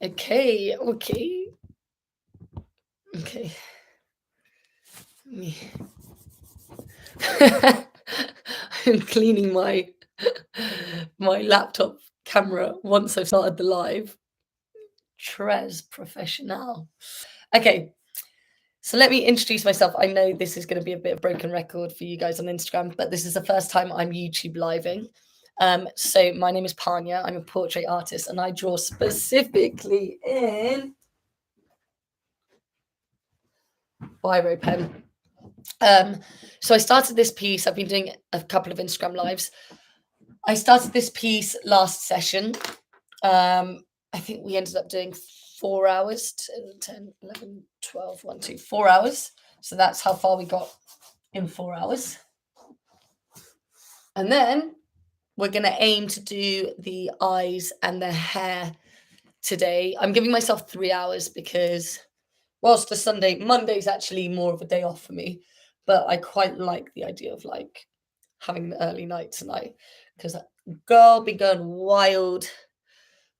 Okay, okay, okay. Me. I'm cleaning my laptop camera once I've started the live. Tres professional. Okay, so let me introduce myself. I know this is going to be a bit of broken record for you guys on Instagram, but this is the first time I'm YouTube living. So my name is Panya. I'm a portrait artist, and I draw specifically in Biro pen. So I started this piece. I've been doing a couple of Instagram lives. I started this piece last session. I think we ended up doing 4 hours, 10, 11, 12, 1, 2, 4 hours. So that's how far we got in 4 hours. And then we're going to aim to do the eyes and the hair today. I'm giving myself 3 hours because whilst the Monday's actually more of a day off for me, but I quite like the idea of like having the early night tonight because girl be going wild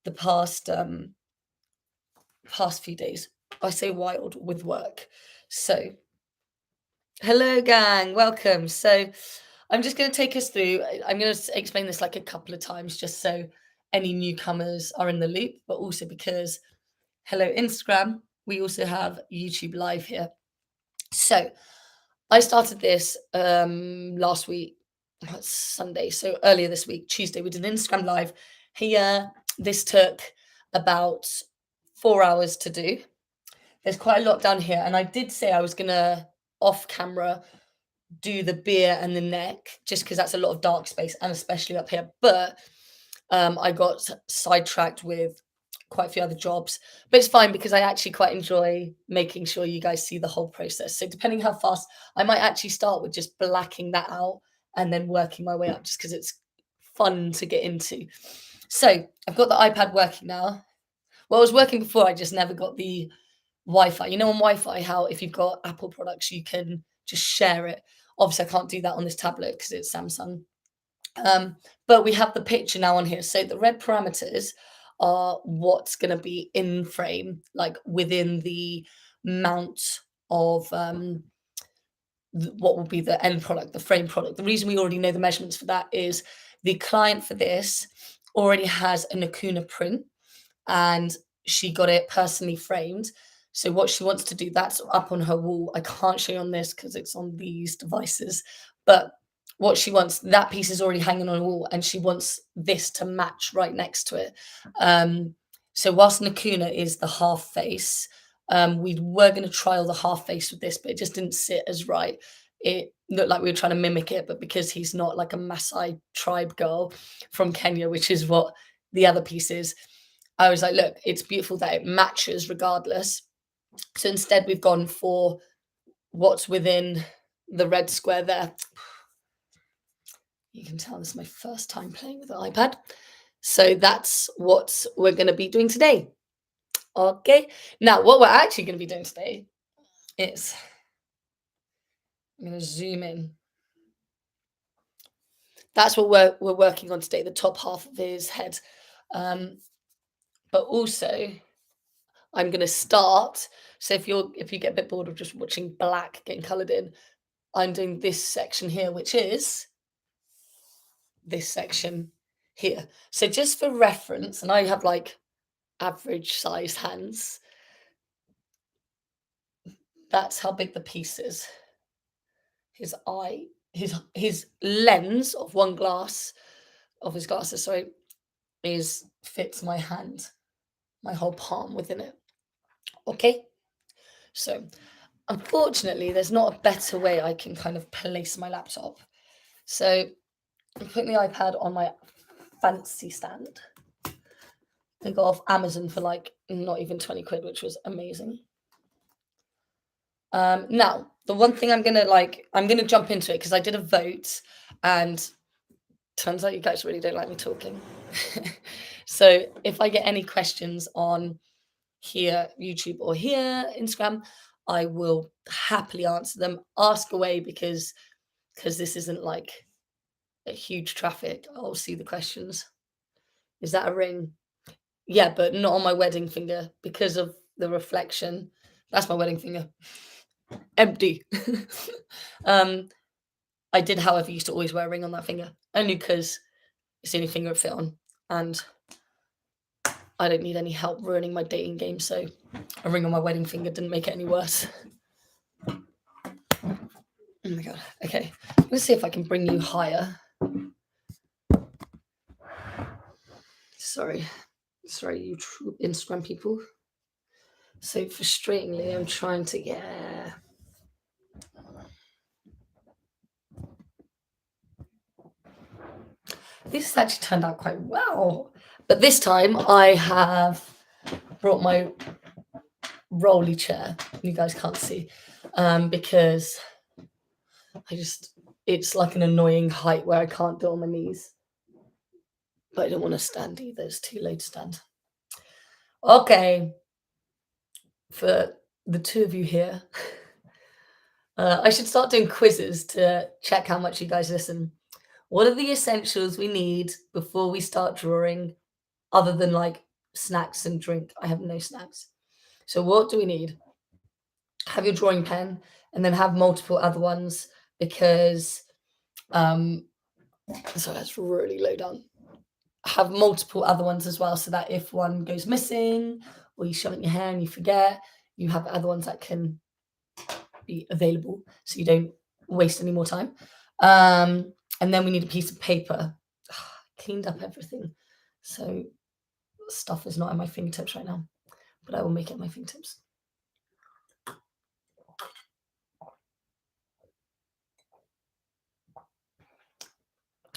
the past few days. I say wild with work. So hello gang, welcome. So I'm just going to take us through. I'm going to explain this like a couple of times just so any newcomers are in the loop, but also because hello Instagram, we also have YouTube live here. So I started this last week, Sunday. So earlier this week, Tuesday, we did an Instagram live here. This took about 4 hours to do. There's quite a lot down here, and I did say I was gonna off camera do the beer and the neck, just because that's a lot of dark space, and especially up here. But I got sidetracked with quite a few other jobs, but it's fine because I actually quite enjoy making sure you guys see the whole process. So depending how fast, I might actually start with just blacking that out and then working my way up, just because it's fun to get into. So I've got the iPad working now. Well, it was working before. I just never got the Wi-Fi. You know, on Wi-Fi, how if you've got Apple products, you can just share it. Obviously, I can't do that on this tablet because it's Samsung. But we have the picture now on here. So the red parameters are what's going to be in frame, like within the mount of what will be the end product, the frame product. The reason we already know the measurements for that is the client for this already has a Nakuna print and she got it personally framed. So what she wants to do, that's up on her wall. I can't show you on this because it's on these devices, but what she wants, that piece is already hanging on a wall and she wants this to match right next to it. So whilst Nakuna is the half face, we were going to trial the half face with this, but it just didn't sit as right. It looked like we were trying to mimic it, but because he's not like a Maasai tribe girl from Kenya, which is what the other piece is, I was like, look, it's beautiful that it matches regardless. So instead, we've gone for what's within the red square there. You can tell this is my first time playing with the iPad. So that's what we're going to be doing today. Okay. Now, what we're actually going to be doing today is I'm going to zoom in. That's what we're working on today, the top half of his head. But also, I'm going to start. So if you get a bit bored of just watching black getting coloured in, I'm doing this section here, which is this section here. So just for reference, and I have like average size hands. That's how big the piece is. His eye, his lens of one glass of his glasses, sorry, is fits my hand, my whole palm within it. Okay. So unfortunately, there's not a better way I can kind of place my laptop. So I'm putting the iPad on my fancy stand. I got off Amazon for like not even 20 quid, which was amazing. Now, the one thing I'm gonna jump into it because I did a vote and turns out you guys really don't like me talking. So if I get any questions on here, YouTube, or here, Instagram, I will happily answer them. Ask away because this isn't like a huge traffic. I'll see the questions. Is that a ring? Yeah, but not on my wedding finger because of the reflection. That's my wedding finger. Empty. um, I did, however, used to always wear a ring on that finger, only because it's the only finger it fit on, and I don't need any help ruining my dating game, so a ring on my wedding finger didn't make it any worse. Oh my god. Okay. I'm gonna see if I can bring you higher. Sorry. Sorry, you Instagram people. So frustratingly, I'm trying to yeah. This has actually turned out quite well. But this time I have brought my rolly chair. You guys can't see. Because it's like an annoying height where I can't do it on my knees. But I don't want to stand either. It's too low to stand. Okay. For the two of you here, I should start doing quizzes to check how much you guys listen. What are the essentials we need before we start drawing, other than like snacks and drink? I have no snacks. So, what do we need? Have your drawing pen and then have multiple other ones because, so that's really low down. Have multiple other ones as well so that if one goes missing or you shove it in your hair and you forget, you have other ones that can be available so you don't waste any more time. And then we need a piece of paper. Cleaned up everything. So stuff is not at my fingertips right now, but I will make it at my fingertips.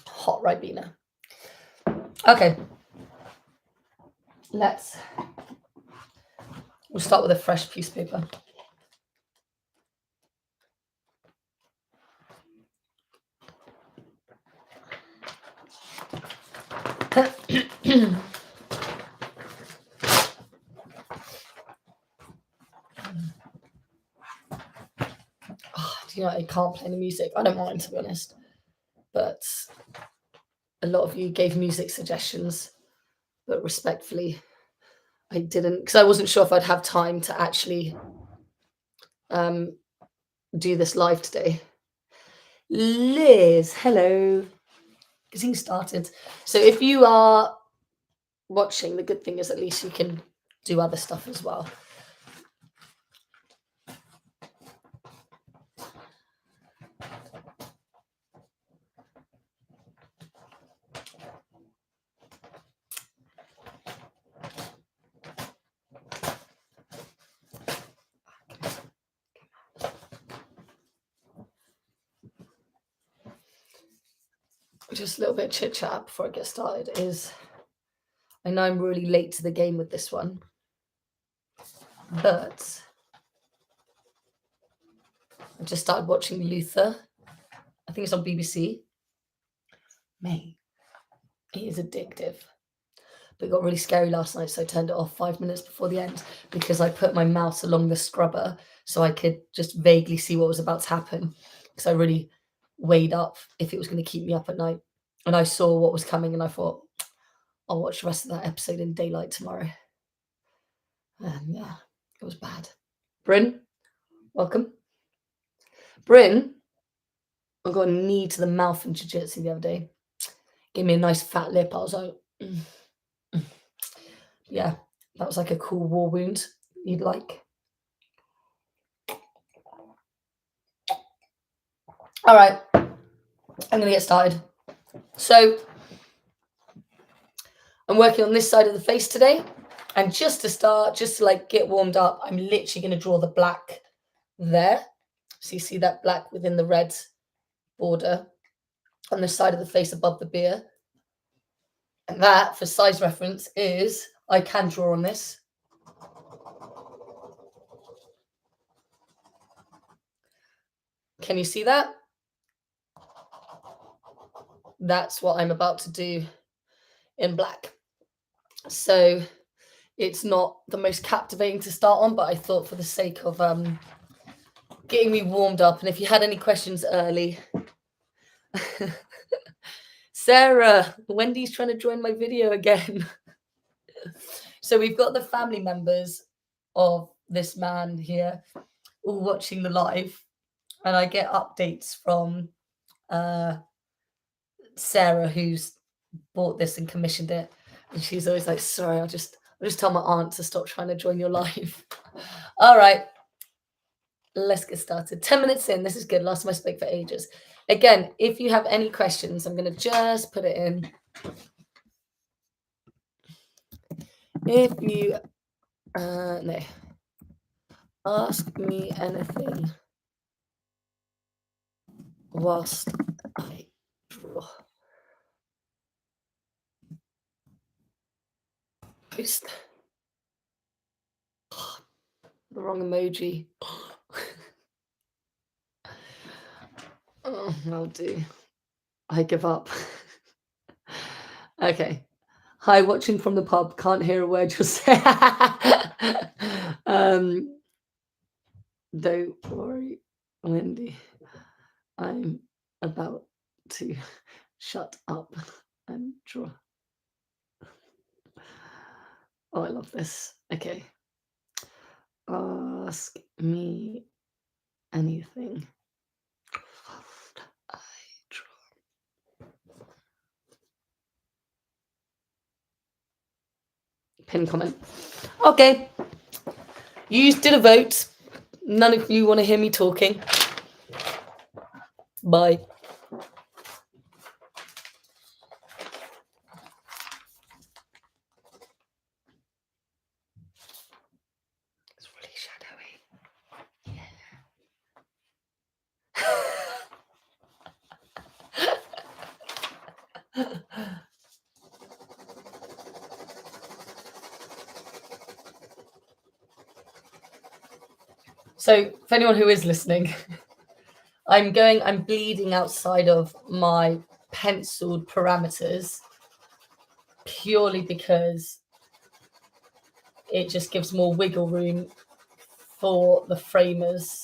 Hot Ribena. Okay. We'll start with a fresh piece of paper. Do you know, I can't play the music. I don't mind, to be honest. But a lot of you gave music suggestions, but respectfully, I didn't, because I wasn't sure if I'd have time to actually do this live today. Liz, hello. Getting started. So if you are watching, the good thing is at least you can do other stuff as well. Just a little bit of chit chat before I get started is I know I'm really late to the game with this one, but I just started watching Luther. I think it's on BBC. Mate, it is addictive. But it got really scary last night, so I turned it off 5 minutes before the end because I put my mouse along the scrubber so I could just vaguely see what was about to happen because I really weighed up if it was going to keep me up at night. And I saw what was coming and I thought, I'll watch the rest of that episode in daylight tomorrow. And yeah, it was bad. Bryn, welcome. Bryn, I got a knee to the mouth in jiu-jitsu the other day. Gave me a nice fat lip. I was like, yeah, that was like a cool war wound you'd like. All right, I'm going to get started. So I'm working on this side of the face today. And just to start, just to like get warmed up, I'm literally going to draw the black there. So you see that black within the red border on the side of the face above the beer. And that, for size reference, is I can draw on this. Can you see that? That's what I'm about to do in black. So it's not the most captivating to start on, but I thought for the sake of getting me warmed up, and if you had any questions early. Sarah, Wendy's trying to join my video again. So we've got the family members of this man here all watching the live, and I get updates from uh, Sarah, who's bought this and commissioned it, and she's always like, "Sorry, I'll just tell my aunt to stop trying to join your live." All right, let's get started. 10 minutes in. This is good. Last time I spoke for ages. Again, if you have any questions, I'm going to just put it in. If you no, ask me anything whilst I draw. Post the wrong emoji. Oh, I'll do. I give up. Okay. Hi, watching from the pub. Can't hear a word you're saying. Don't worry, Wendy. I'm about to shut up and draw. Oh, I love this. Okay. Ask me anything. I draw. Pin comment. Okay. You did a vote. None of you want to hear me talking. Bye. It's really shadowy. Yeah. So, for anyone who is listening, I'm bleeding outside of my penciled parameters purely because it just gives more wiggle room for the framers.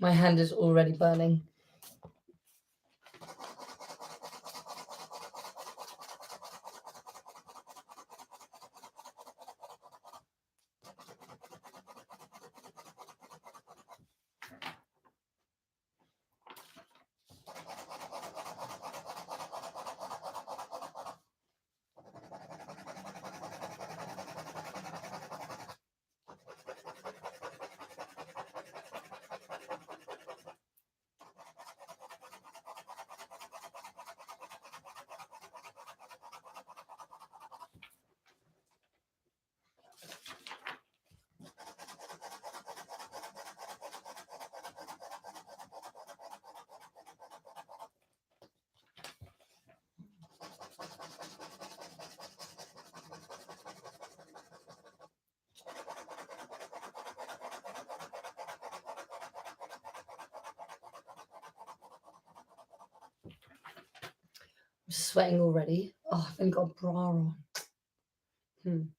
My hand is already burning. I'm sweating already. Oh, I've only got a bra on. I'm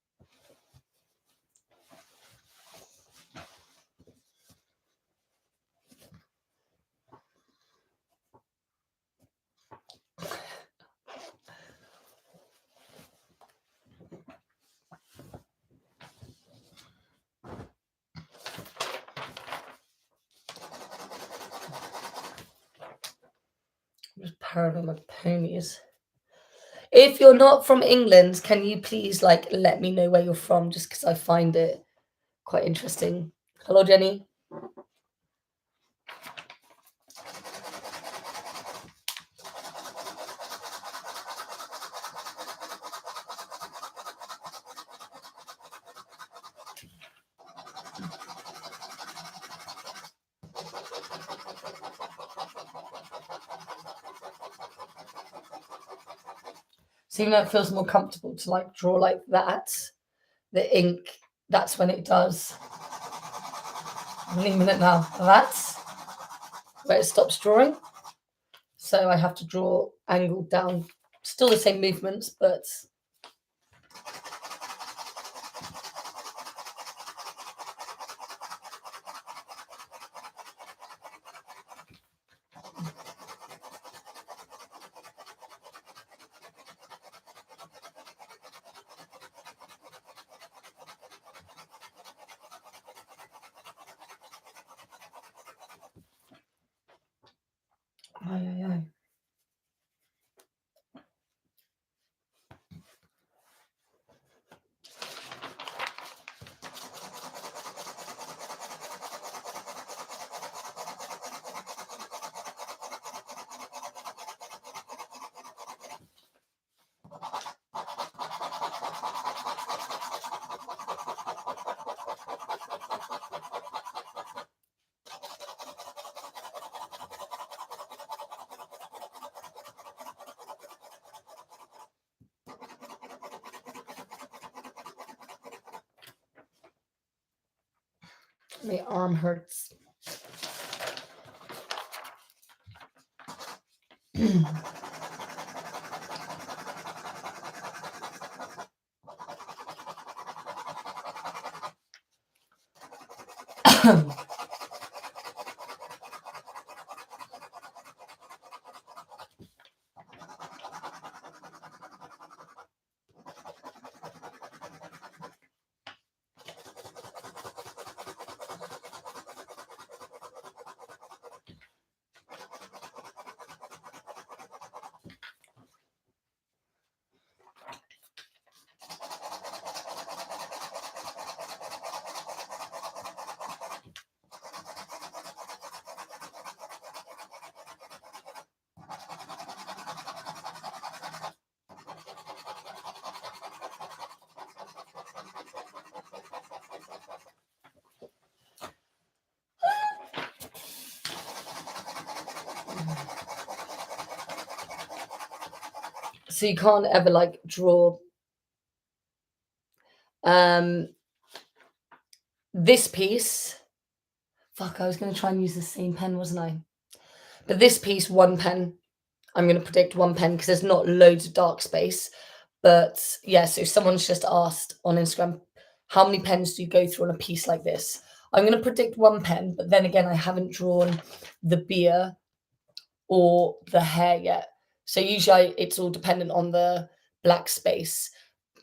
just paranoid my ponies. If you're not from England, can you please let me know where you're from? Just because I find it quite interesting. Hello, Jenny. So even though it feels more comfortable to like draw like that, the ink, that's when it does. I'm leaving it now. That's where it stops drawing. So I have to draw angled down. Still the same movements, but aye, aye, aye. My arm hurts. So you can't ever like draw um this piece. Fuck, I was gonna try and use the same pen, wasn't I? But this piece, one pen. I'm gonna predict one pen because there's not loads of dark space. But yeah, so someone's just asked on Instagram, how many pens do you go through on a piece like this? I'm gonna predict one pen, but then again, I haven't drawn the beer or the hair yet. So usually it's all dependent on the black space.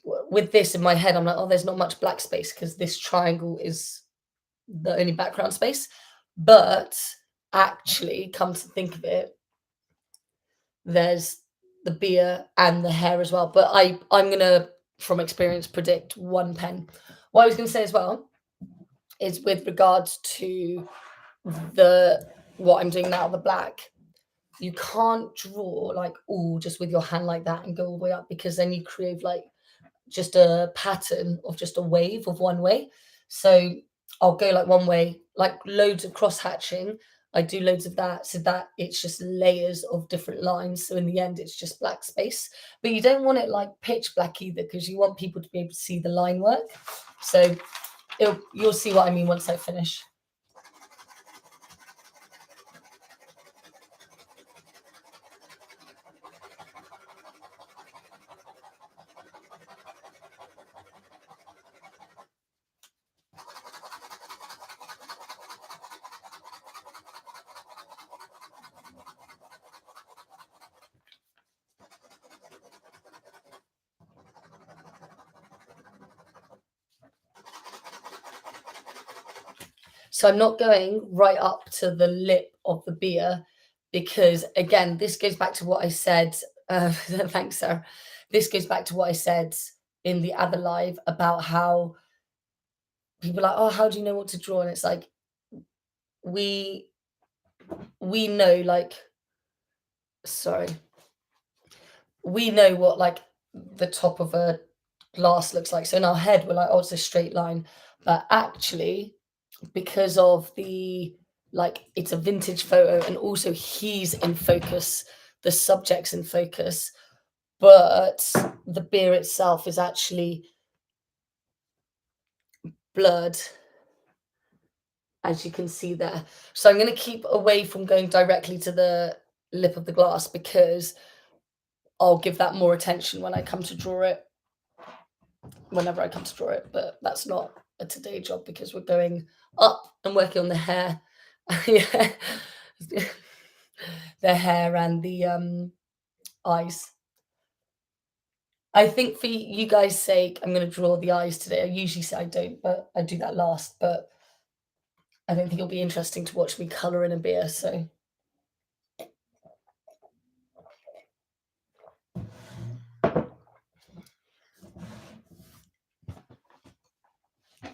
With this in my head, I'm like, oh, there's not much black space because this triangle is the only background space. But actually, come to think of it, there's the beer and the hair as well. But I'm gonna, from experience, predict one pen. What I was gonna say as well is with regards to the what I'm doing now, the black. You can't draw like all just with your hand like that and go all the way up because then you create like just a pattern of just a wave of one way. So I'll go like one way, like loads of cross hatching. I do loads of that so that it's just layers of different lines. So in the end, it's just black space. But you don't want it like pitch black either because you want people to be able to see the line work. So you'll see what I mean once I finish. So I'm not going right up to the lip of the beer because, again, this goes back to what I said. Thanks, Sarah. This goes back to what I said in the other live about how people are like, oh, how do you know what to draw? And it's like we we know, like, sorry, we know what like the top of a glass looks like. So in our head, we're like, oh, it's a straight line, but actually because of the like it's a vintage photo and also he's in focus, the subject's in focus, but the beer itself is actually blurred, as you can see there. So I'm going to keep away from going directly to the lip of the glass because I'll give that more attention when I come to draw it, whenever I come to draw it. But that's not a today job because we're going up and working on the hair. Yeah. The hair and the eyes. I think for you guys' sake, I'm going to draw the eyes today. I usually say I don't, but I do that last. But I don't think it'll be interesting to watch me colour in a beer. So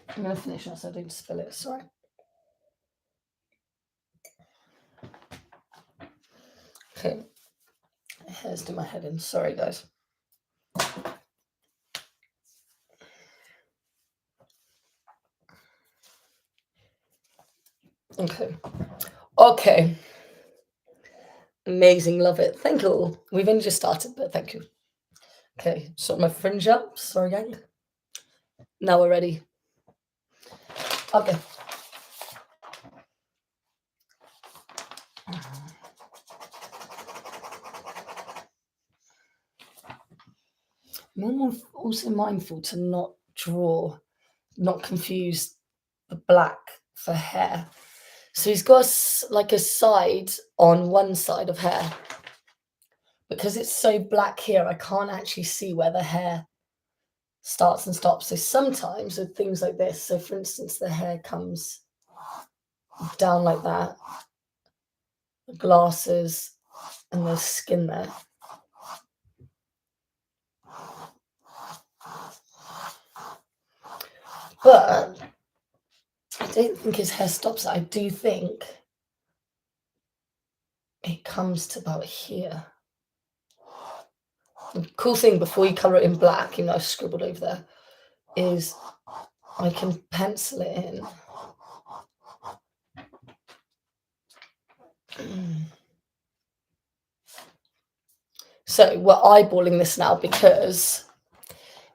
I'm going to finish now so I don't spill it. Sorry. Okay. Hair's doing my head in. Sorry, guys. Okay. Okay. Amazing. Love it. Thank you all. We've only just started, but thank you. Okay. Sort my fringe up. Sorry, gang. Now we're ready. Okay. I'm also mindful to not draw, not confuse the black for hair. So he's got like a side on one side of hair. Because it's so black here, I can't actually see where the hair starts and stops. So sometimes with things like this, so for instance, the hair comes down like that, the glasses, and there's skin there. But I don't think his hair stops. I do think it comes to about here. The cool thing before you colour it in black, I've scribbled over there, is I can pencil it in. So we're eyeballing this now because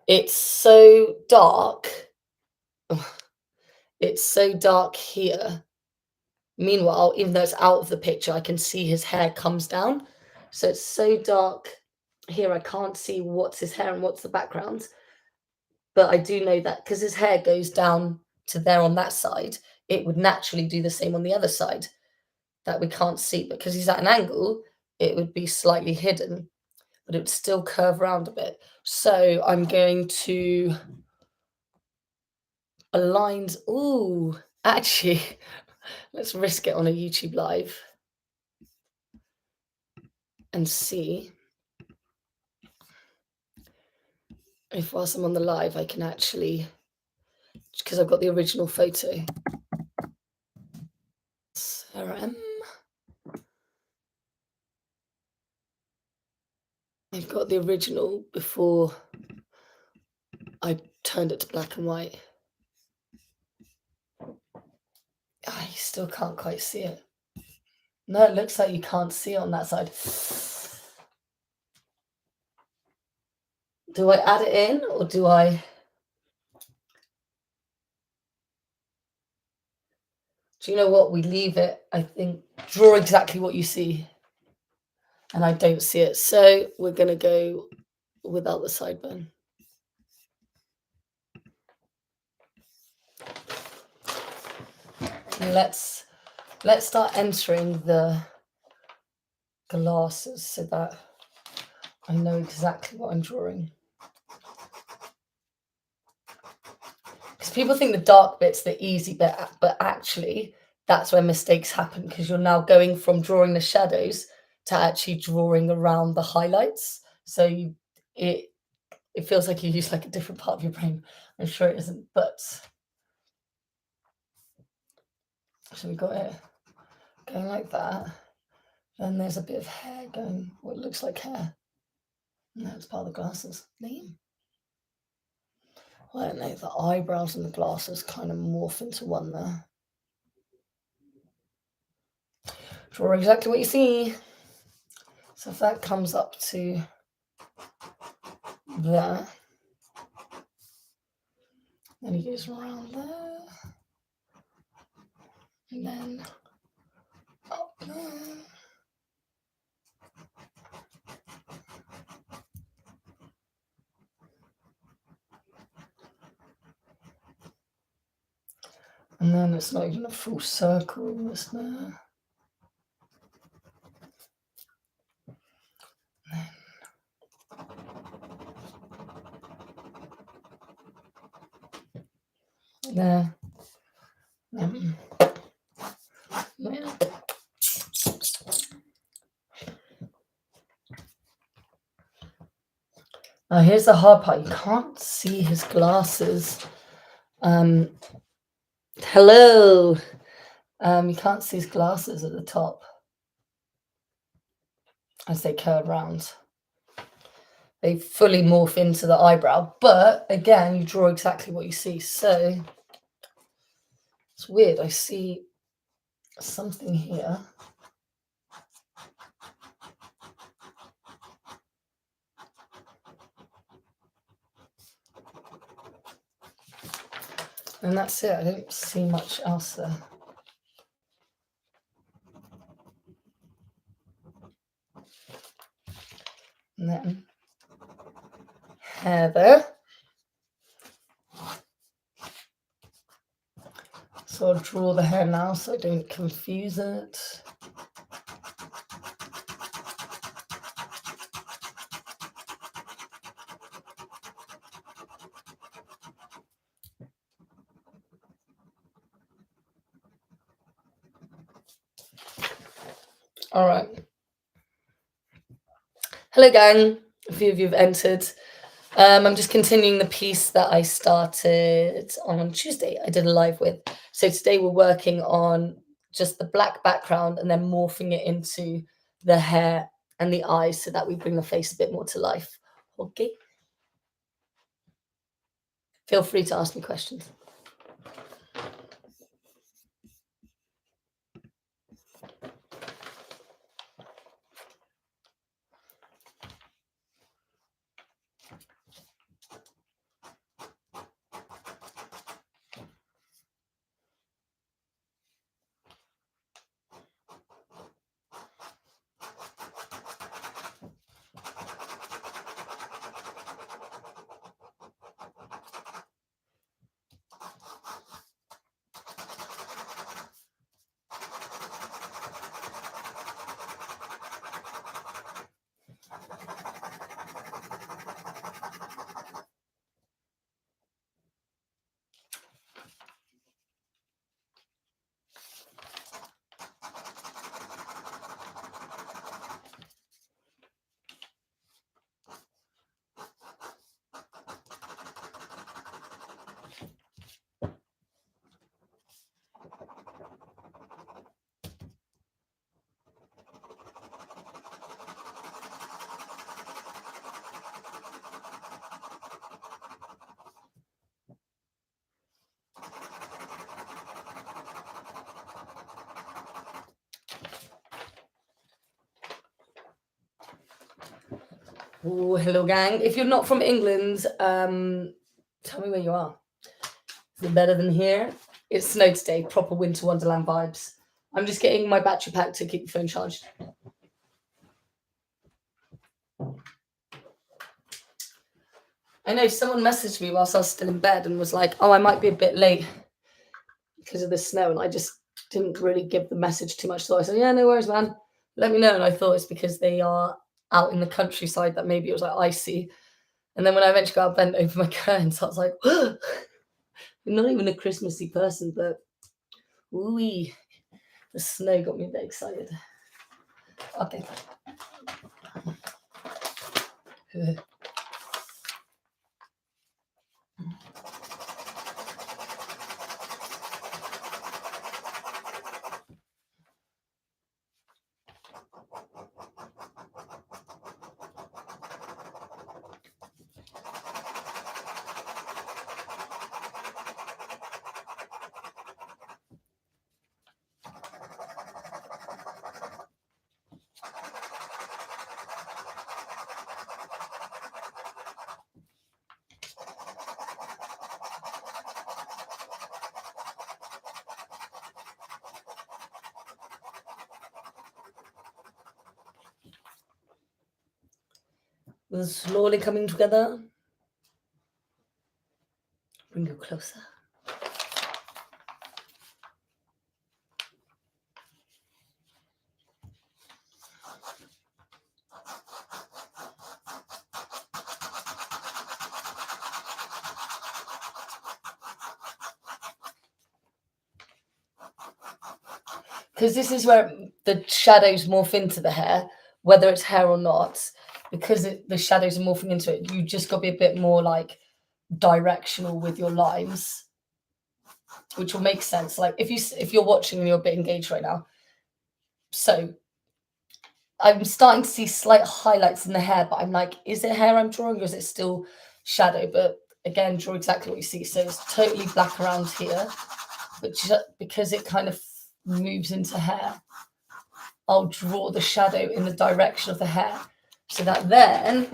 it's so dark. It's so dark here. Meanwhile, even though it's out of the picture, I can see his hair comes down. So it's so dark here, I can't see what's his hair and what's the background. But I do know that because his hair goes down to there on that side, it would naturally do the same on the other side that we can't see. Because he's at an angle, it would be slightly hidden, but it would still curve around a bit. So I'm going to align. Ooh, actually, let's risk it on a YouTube live and see if whilst I'm on the live, I can actually, because I've got the original photo. Sarah M. I've got the original before I turned it to black and white. I still can't quite see it. No, it looks like you can't see it on that side. Do I add it in or do I? Do you know what? We leave it, I think, draw exactly what you see. And I don't see it. So we're going to go without the sideburn. Let's start entering the glasses so that I know exactly what I'm drawing. Because people think the dark bit's the easy bit, but actually that's where mistakes happen because you're now going from drawing the shadows to actually drawing around the highlights. So it feels like you use like a different part of your brain. I'm sure it isn't, but so we got it going like that. Then there's a bit of hair going, what looks like hair. And that's part of the glasses. Name. Well, I don't know, the eyebrows and the glasses kind of morph into one there. Draw exactly what you see. So if that comes up to there. Then he goes around there. And then up there. And then it's not even a full circle, is there? There. Yeah. Now here's the hard part. You can't see his glasses. Hello. You can't see his glasses at the top as they curve round. They fully morph into the eyebrow, but again, you draw exactly what you see. So it's weird. I see something here. And that's it. I don't see much else there. And then hair there. So I'll draw the hair now so I don't confuse it. All right. Hello, gang. A few of you have entered. I'm just continuing the piece that I started on Tuesday. I did a live with. So today we're working on just the black background and then morphing it into the hair and the eyes so that we bring the face a bit more to life. Okay. Feel free to ask me questions. Oh, hello, gang. If you're not from England, tell me where you are. Is it better than here? It snowed today, proper winter wonderland vibes. I'm just getting my battery pack to keep the phone charged. I know someone messaged me whilst I was still in bed and was like, oh, I might be a bit late because of the snow. And I just didn't really give the message too much thought. I said, yeah, no worries, man. Let me know. And I thought it's because they are out in the countryside that maybe it was like icy. And then when I eventually got up bent over my curtains, I was like, I'm not even a Christmassy person, but ooh, the snow got me a bit excited. Okay. Slowly coming together. Bring you closer. Because this is where the shadows morph into the hair, whether it's hair or not. Because the shadows are morphing into it, you just got to be a bit more like directional with your lines, which will make sense. Like if you're watching and you're a bit engaged right now, so I'm starting to see slight highlights in the hair, but I'm like, is it hair I'm drawing or is it still shadow? But again, draw exactly what you see. So it's totally black around here, but because it kind of moves into hair, I'll draw the shadow in the direction of the hair so that then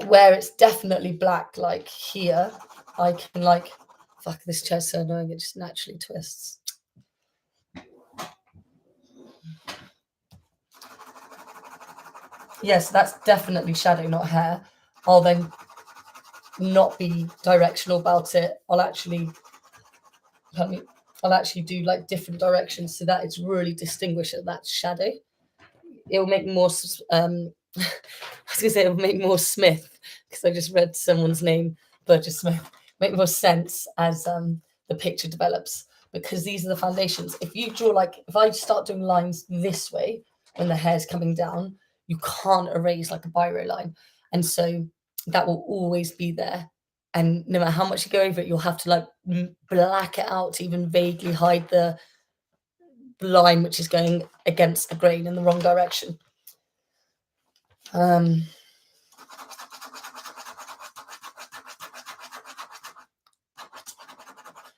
where it's definitely black, like here, I can like, fuck, this chair's so annoying, it just naturally twists. Yes, that's definitely shadow, not hair. I'll then not be directional about it. I'll actually do like different directions so that it's really distinguished that that's shadow. It'll make more I was gonna say it'll make more Smith because I just read someone's name, Burgess Smith. Make more sense as the picture develops because these are the foundations. If you draw like if I start doing lines this way when the hair's coming down, you can't erase like a biro line, and so that will always be there. And no matter how much you go over it, you'll have to like black it out to even vaguely hide the line which is going against the grain in the wrong direction.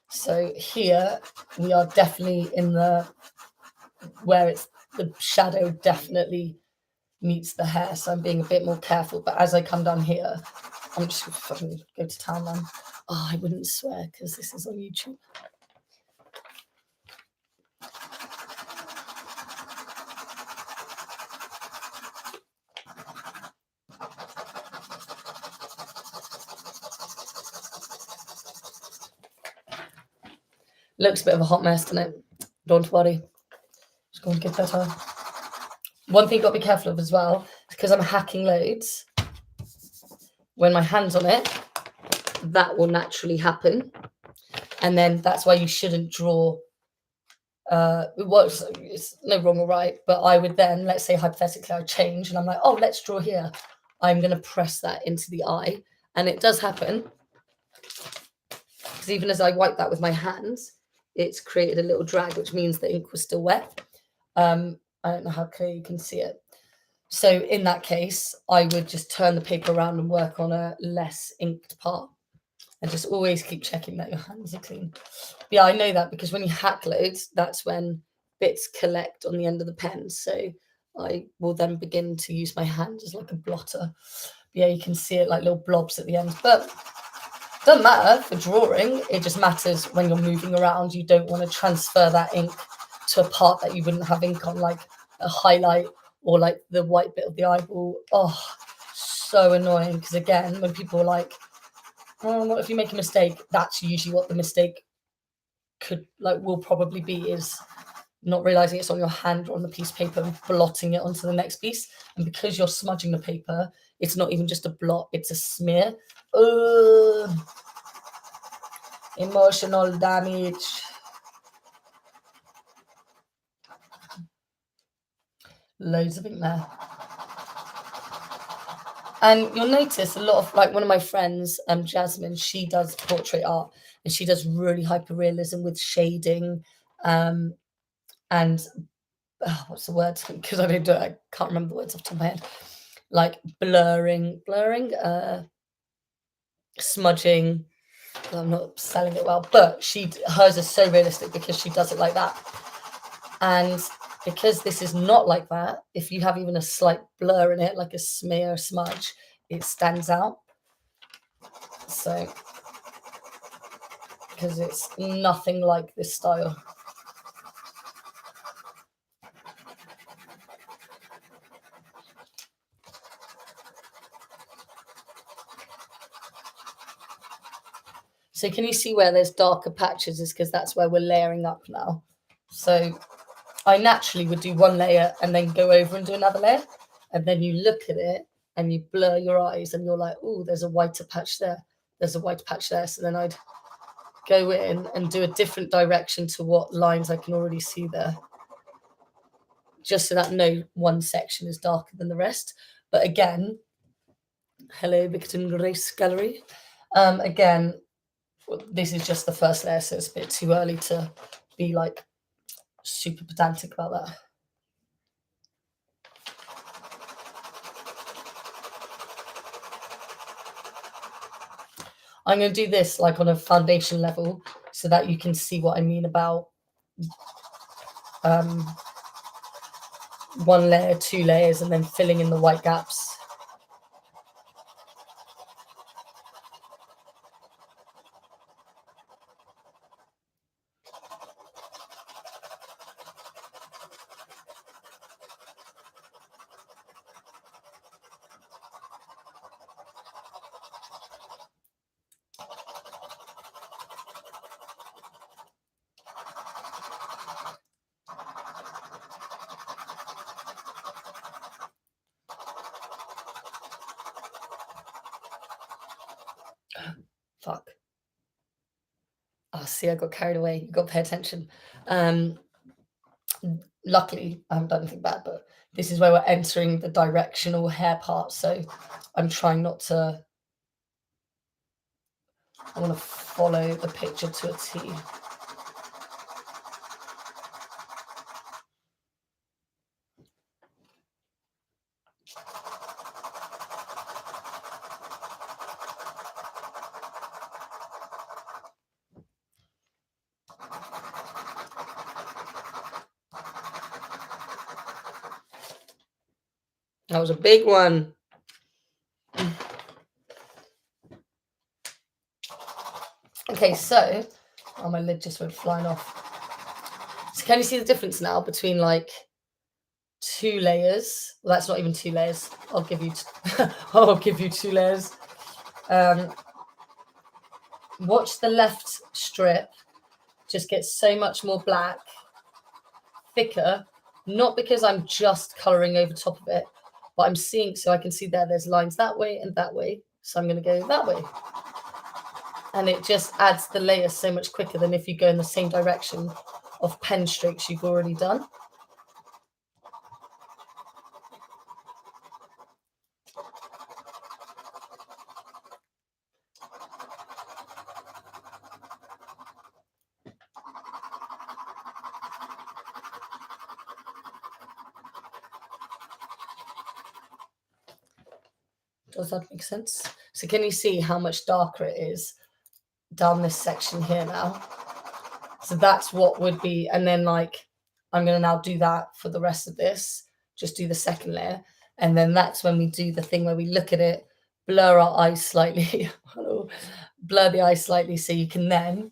So here we are definitely in the where it's the shadow definitely meets the hair. So I'm being a bit more careful. But as I come down here, I'm just gonna fucking go to town, man. Oh, I wouldn't swear because this is on YouTube. Looks a bit of a hot mess, doesn't it? Don't worry. It's going to get better. One thing you've got to be careful of as well, because I'm hacking loads, when my hand's on it, that will naturally happen. And then that's why you shouldn't draw. It's no wrong or right, but I would then, let's say hypothetically, I change and I'm like, oh, let's draw here. I'm going to press that into the eye. And it does happen. Because even as I wipe that with my hands, it's created a little drag, which means the ink was still wet. I don't know how clear you can see it. So in that case, I would just turn the paper around and work on a less inked part. And just always keep checking that your hands are clean. But yeah, I know that because when you hack loads, that's when bits collect on the end of the pen. So I will then begin to use my hand as like a blotter. But yeah, you can see it like little blobs at the end. But it doesn't matter for drawing. It just matters when you're moving around. You don't want to transfer that ink to a part that you wouldn't have ink on, like a highlight or like the white bit of the eyeball. Oh, so annoying. Because again, when people are like, oh, what if you make a mistake? That's usually what the mistake will probably be, is not realizing it's on your hand or on the piece of paper and blotting it onto the next piece. And because you're smudging the paper, it's not even just a blot, it's a smear. Emotional damage. Loads of ink there. And you'll notice a lot of, like, one of my friends, Jasmine, she does portrait art and she does really hyper realism with shading, and what's the word? Because I don't do it, I can't remember the words off the top of my head. Like blurring, smudging. I'm not selling it well, but hers is so realistic because she does it like that. And because this is not like that, if you have even a slight blur in it, like a smear, a smudge, it stands out. So, because it's nothing like this style. So can you see where there's darker patches is because that's where we're layering up now. So I naturally would do one layer and then go over and do another layer. And then you look at it and you blur your eyes and you're like, oh, there's a whiter patch there. There's a white patch there. So then I'd go in and do a different direction to what lines I can already see there. Just so that no one section is darker than the rest. But again, hello, Bickerton Grace Gallery. Again, this is just the first layer, so it's a bit too early to be like super pedantic about that. I'm going to do this like on a foundation level so that you can see what I mean about one layer, two layers, and then filling in the white gaps. Fuck. Oh, see, I got carried away. You got to pay attention. Luckily, I haven't done anything bad, but this is where we're entering the directional hair part. So I'm trying not to. I want to follow the picture to a T. That was a big one. Okay, so oh, my lid just went flying off. So can you see the difference now between like two layers? Well, that's not even two layers. I'll give you I'll give you two layers. Watch the left strip just get so much more black, thicker, not because I'm just colouring over top of it, but I'm seeing, so I can see there's lines that way and that way. So I'm going to go that way. And it just adds the layer so much quicker than if you go in the same direction of pen strokes you've already done. Does that make sense? So can you see how much darker it is down this section here now? So that's what would be, and then like, I'm going to now do that for the rest of this, just do the second layer. And then that's when we do the thing where we look at it, blur our eyes slightly, blur the eyes slightly so you can then,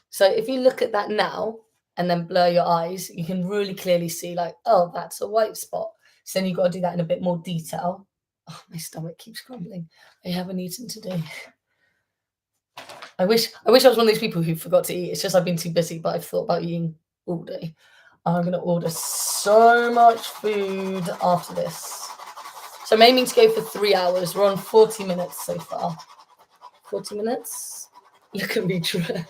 so if you look at that now and then blur your eyes, you can really clearly see like, oh, that's a white spot. So then you've got to do that in a bit more detail. Oh, my stomach keeps grumbling. I haven't eaten today. I wish I was one of those people who forgot to eat. It's just I've been too busy, but I've thought about eating all day. I'm going to order so much food after this. So I'm aiming to go for 3 hours. We're on 40 minutes so far. 40 minutes? Look at me try.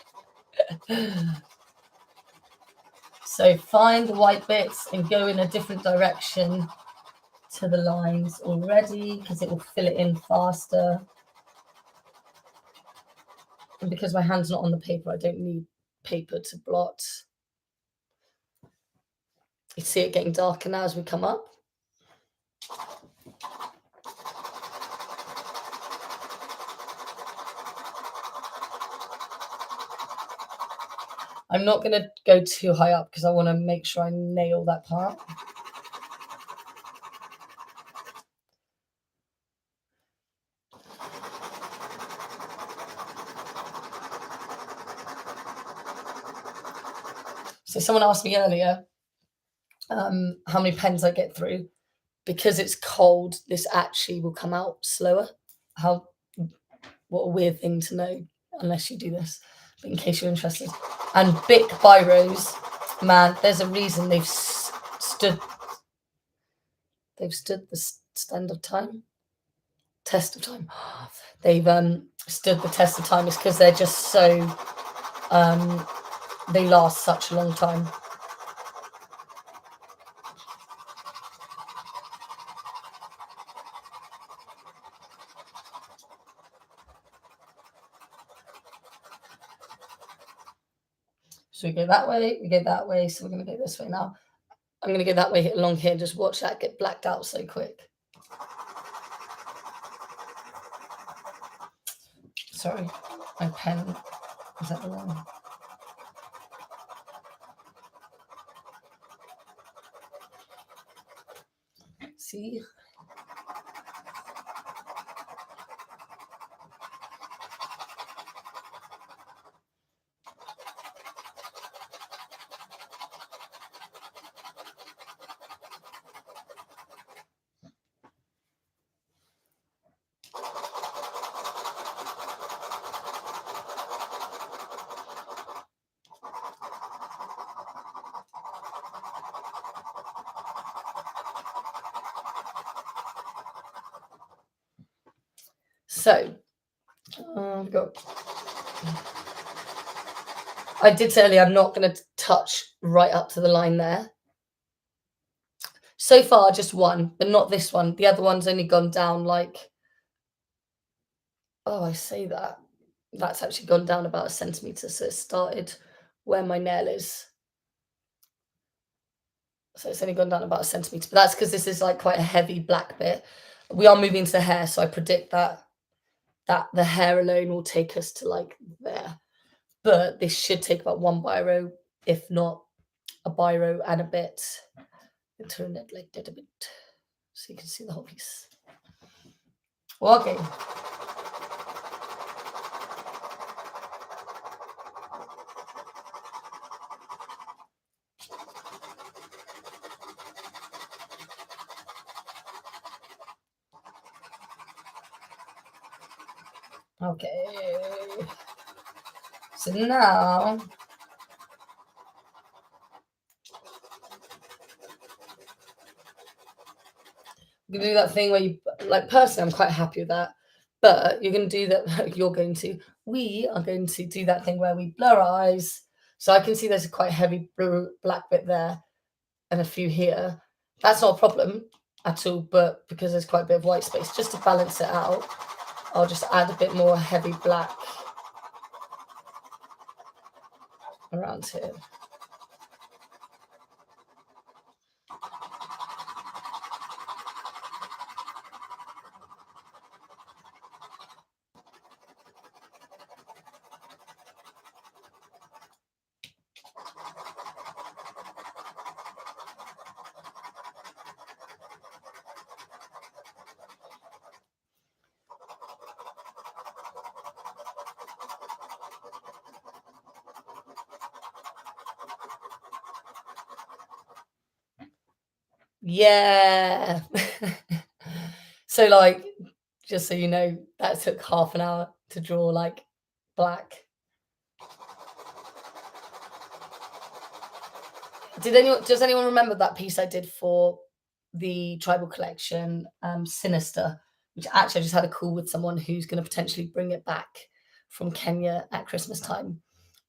So find the white bits and go in a different direction to the lines already because it will fill it in faster. And because my hand's not on the paper, I don't need paper to blot. You see it getting darker now as we come up. I'm not going to go too high up because I want to make sure I nail that part. So someone asked me earlier how many pens I get through. Because it's cold, this actually will come out slower. What a weird thing to know. unless you do this, but in case you're interested. And Bic Biros, man, there's a reason stood the stand of time, test of time. They've stood the test of time is because they're just so they last such a long time. So we go that way, we go that way, so we're going to go this way now. I'm going to go that way along here. Just watch that get blacked out so quick. Sorry, my pen is at the wrong. See? So, I did say earlier I'm not going to touch right up to the line there. So far, just one, but not this one. The other one's only gone down like, oh, I say that. That's actually gone down about a centimetre. So it started where my nail is. So it's only gone down about a centimetre. But that's because this is like quite a heavy black bit. We are moving to the hair, so I predict that the hair alone will take us to like there. But this should take about one biro, if not a biro and a bit. And turn it like that a bit so you can see the whole piece. Okay. Okay. So now you can do that thing where you like personally I'm quite happy with that. But you're going to do that. We are going to do that thing where we blur our eyes. So I can see there's a quite heavy blue, black bit there and a few here. That's not a problem at all, but because there's quite a bit of white space, just to balance it out, I'll just add a bit more heavy black around here. Yeah. So like, just so you know, that took half an hour to draw like black. Does anyone remember that piece I did for the tribal collection, Sinister, which actually I just had a call with someone who's going to potentially bring it back from Kenya at Christmas time.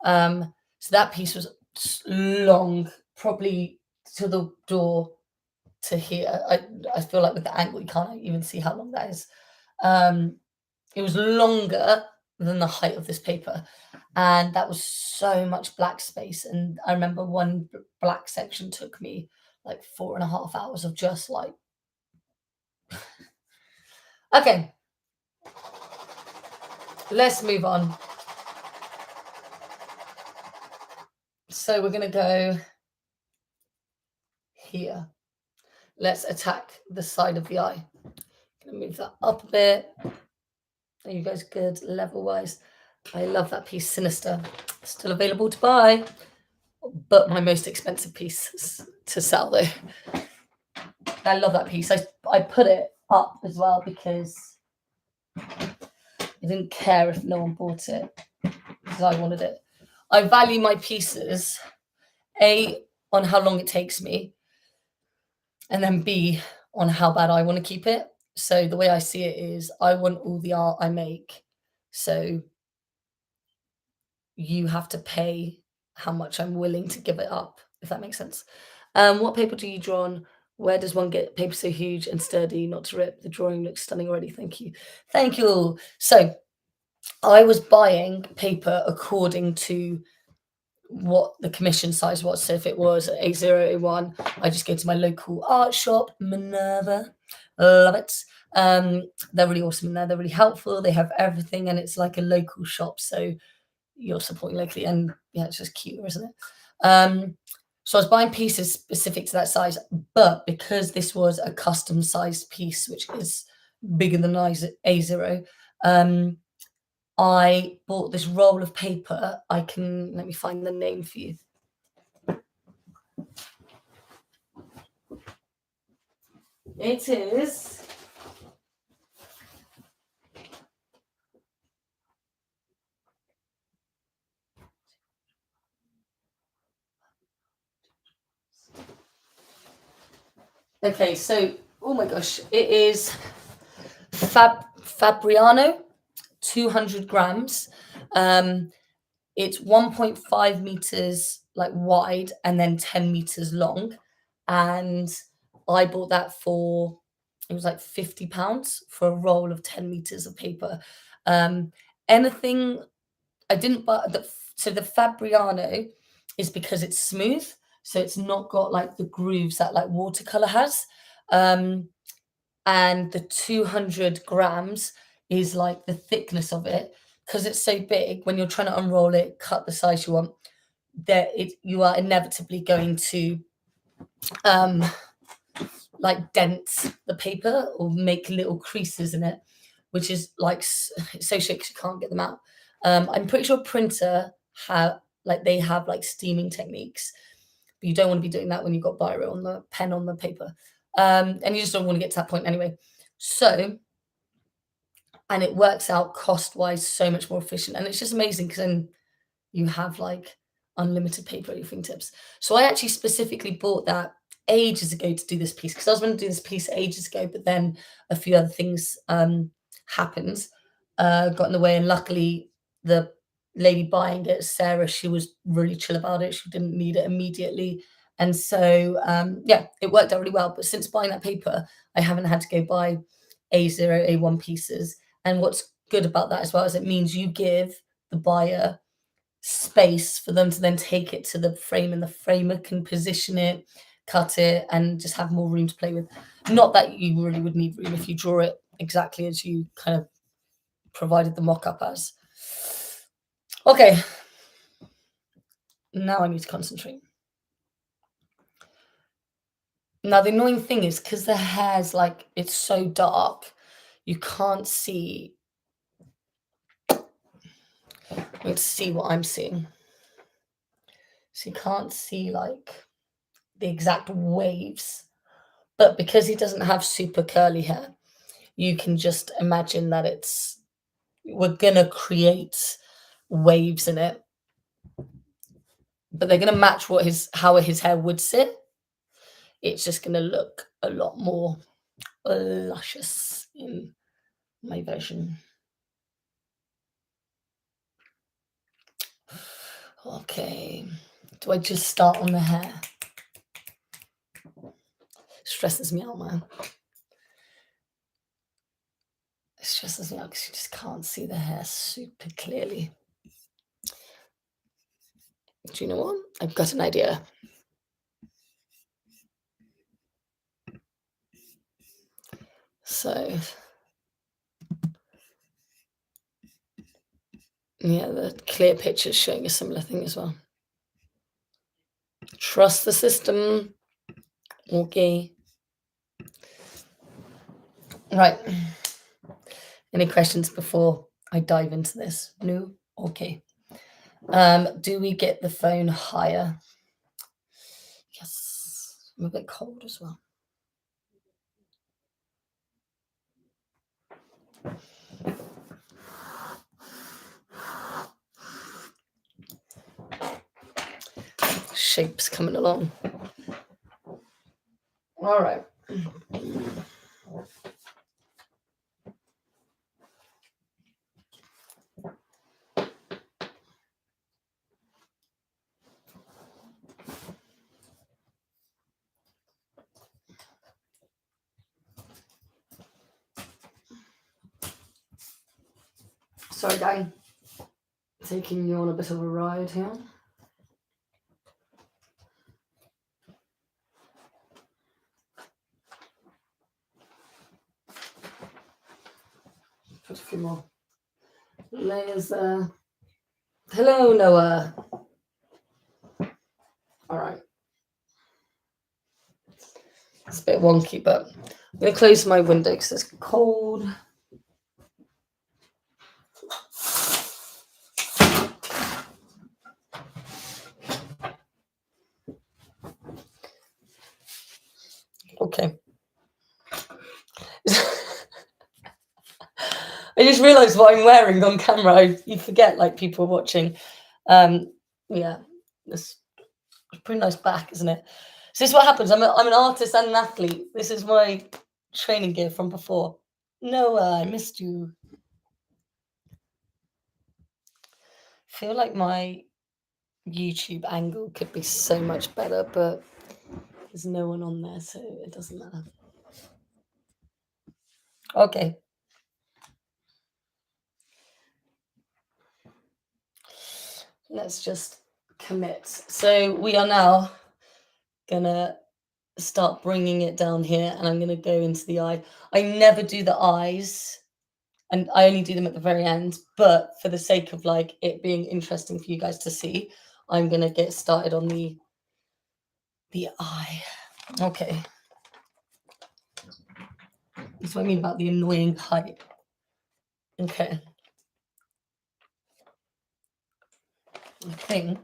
So that piece was long, probably to the door to here. I feel like with the angle, you can't even see how long that is. It was longer than the height of this paper, and that was so much black space. And I remember one black section took me like 4.5 hours of just like. Okay, let's move on. So we're going to go here. Let's attack the side of the eye. Going to move that up a bit. Are you guys good level-wise? I love that piece, Sinister. Still available to buy, but my most expensive piece to sell, though. I love that piece. I put it up as well because I didn't care if no one bought it. because I wanted it. I value my pieces, A, on how long it takes me, and then B, on how bad I want to keep it. So the way I see it is I want all the art I make. So you have to pay how much I'm willing to give it up, if that makes sense. What paper do you draw on? Where does one get paper so huge and sturdy, not to rip? The drawing looks stunning already. Thank you. Thank you all. So I was buying paper according to what the commission size was. So if it was A001, I just go to my local art shop, Minerva. Love it. They're really awesome in there. They're really helpful. They have everything, and it's like a local shop. So you're supporting locally, and yeah, it's just cuter, isn't it? So I was buying pieces specific to that size, but because this was a custom sized piece, which is bigger than A0, I bought this roll of paper. Let me find the name for you. It is. Okay, so, oh my gosh, it is Fabriano, 200 grams. It's 1.5 meters like wide and then 10 meters long. And I bought that for, it was like £50 for a roll of 10 meters of paper. Anything I didn't buy so the Fabriano is because it's smooth, so it's not got like the grooves that like watercolor has. And the 200 grams is like the thickness of it because it's so big. When you're trying to unroll it, cut the size you want, you are inevitably going to um like dent the paper or make little creases in it, which is like it's so shit 'cause you can't get them out. I'm pretty sure printer they have like steaming techniques, but you don't want to be doing that when you've got Biro on the pen on the paper, and you just don't want to get to that point anyway. So, and it works out cost wise so much more efficient, and it's just amazing because then you have like unlimited paper at your fingertips. So I actually specifically bought that ages ago to do this piece because I was going to do this piece ages ago, but then a few other things happened, got in the way, and luckily the lady buying it, Sarah, she was really chill about it. She didn't need it immediately. And so, yeah, it worked out really well. But since buying that paper, I haven't had to go buy A0, A1 pieces. And what's good about that as well is it means you give the buyer space for them to then take it to the frame, and the framer can position it, cut it, and just have more room to play with. Not that you really would need room if you draw it exactly as you kind of provided the mock-up as. Okay, now I need to concentrate. Now the annoying thing is because the hair's like, it's so dark, you can't see. Let's see what I'm seeing. So you can't see like the exact waves, but because he doesn't have super curly hair, you can just imagine that we're gonna create waves in it, but they're gonna match how his hair would sit. It's just gonna look a lot more luscious in my version. Okay, do I just start on the hair? Stresses me out, man. It stresses me out because you just can't see the hair super clearly. Do you know what? I've got an idea. So, yeah, the clear picture is showing a similar thing as well. Trust the system. Okay. Right. Any questions before I dive into this? No? Okay. Do we get the phone higher? Yes. I'm a bit cold as well. shapes coming along. All right. Sorry, gang. Taking you on a bit of a ride here. Put a few more layers there. Hello, Noah. All right. It's a bit wonky, but I'm going to close my window because it's cold. Okay. I just realised what I'm wearing on camera. You forget, like, people watching. Yeah, it's a pretty nice back, isn't it? So this is what happens. I'm an artist and an athlete. This is my training gear from before. Noah, I missed you. I feel like my YouTube angle could be so much better, but there's no one on there, so it doesn't matter. Okay. Let's just commit. So we are now gonna start bringing it down here, and I'm gonna go into the eye. I never do the eyes, and I only do them at the very end, but for the sake of like it being interesting for you guys to see, I'm gonna get started on the eye. Okay. That's what I mean about the annoying height. Okay. I think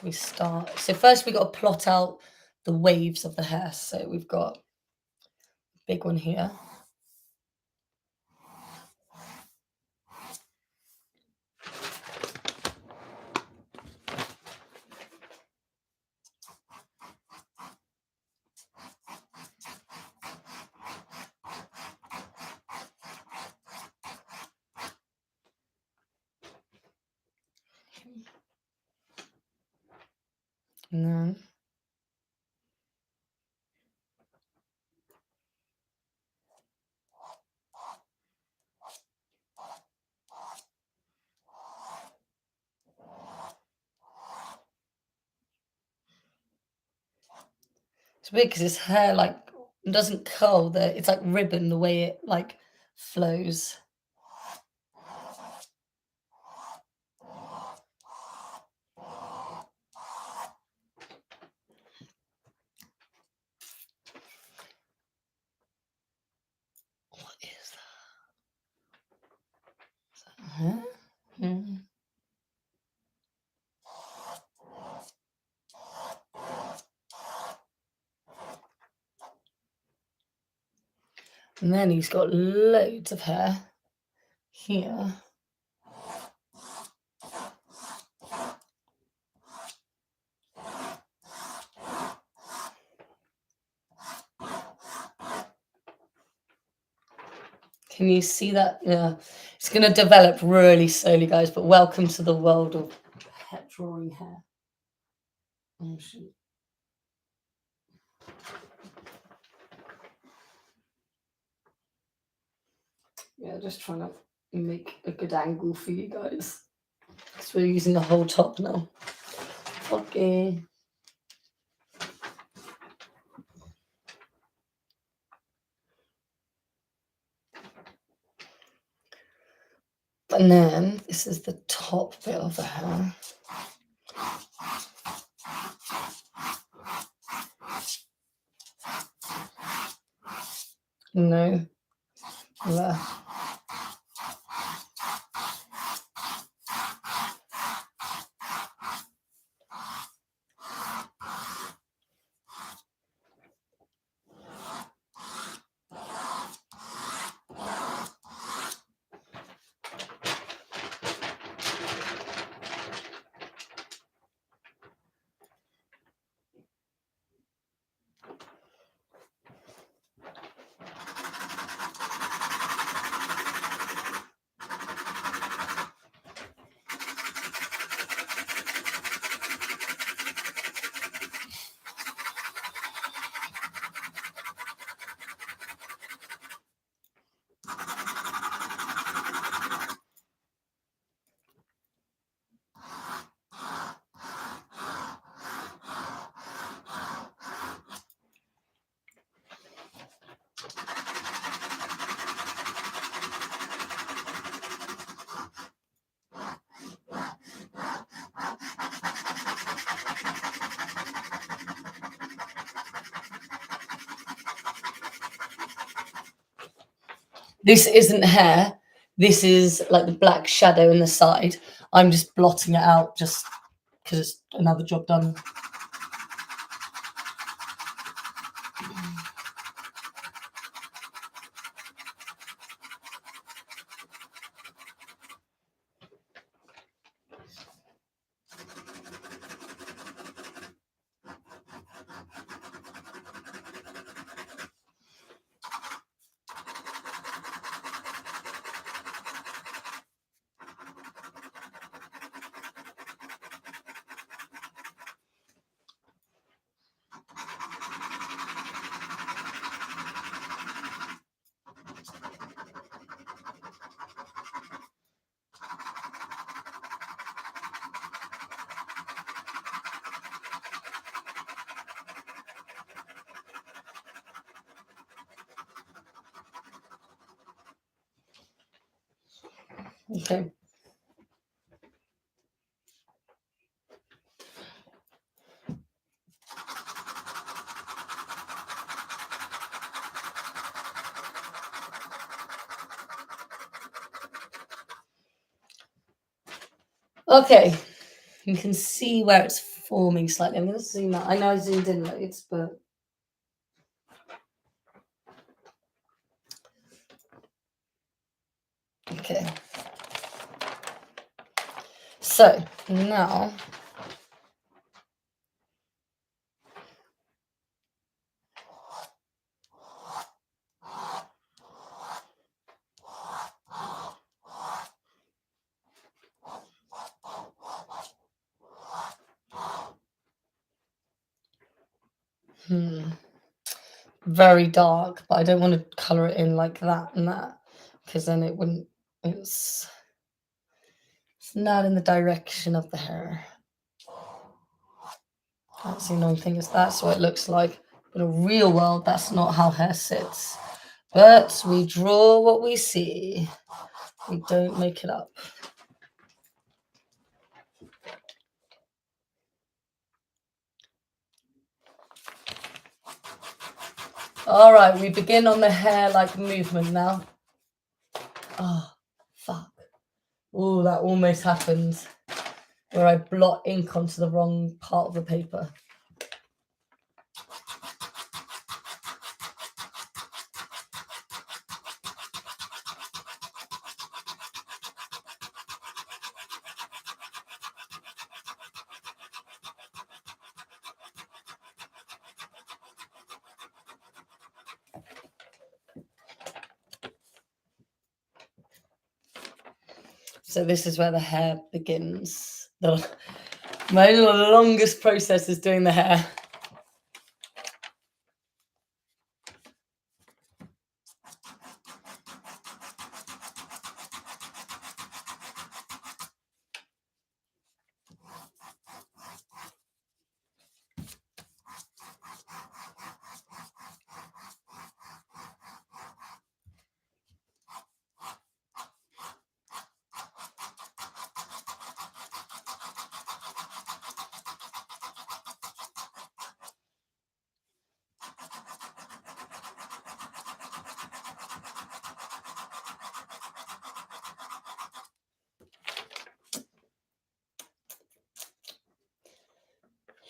we start. So first we got to plot out the waves of the hair. So we've got a big one here. And then it's weird because his hair like doesn't curl. It's like ribbon the way it like flows. What is that? Huh? Mm. And then he's got loads of hair here. Can you see that? Yeah. It's going to develop really slowly, guys, but welcome to the world of drawing hair. Oh, shoot. Yeah, just trying to make a good angle for you guys. Because we're using the whole top now. Okay. And then this is the top bit of the hair. No. There. This isn't hair. This is like the black shadow in the side. I'm just blotting it out just because it's another job done. Okay. Okay. You can see where it's forming slightly. I'm going to zoom out. I know I zoomed in loads, but okay. So now very dark, but I don't want to color it in like that and that because then it wouldn't. It's not in the direction of the hair. That's the annoying thing, is that's what it looks like. In a real world, that's not how hair sits. But we draw what we see. We don't make it up. All right, we begin on the hair-like movement now. Oh, fuck. Oh, that almost happened. Where I blot ink onto the wrong part of the paper. So this is where the hair begins. My longest process is doing the hair.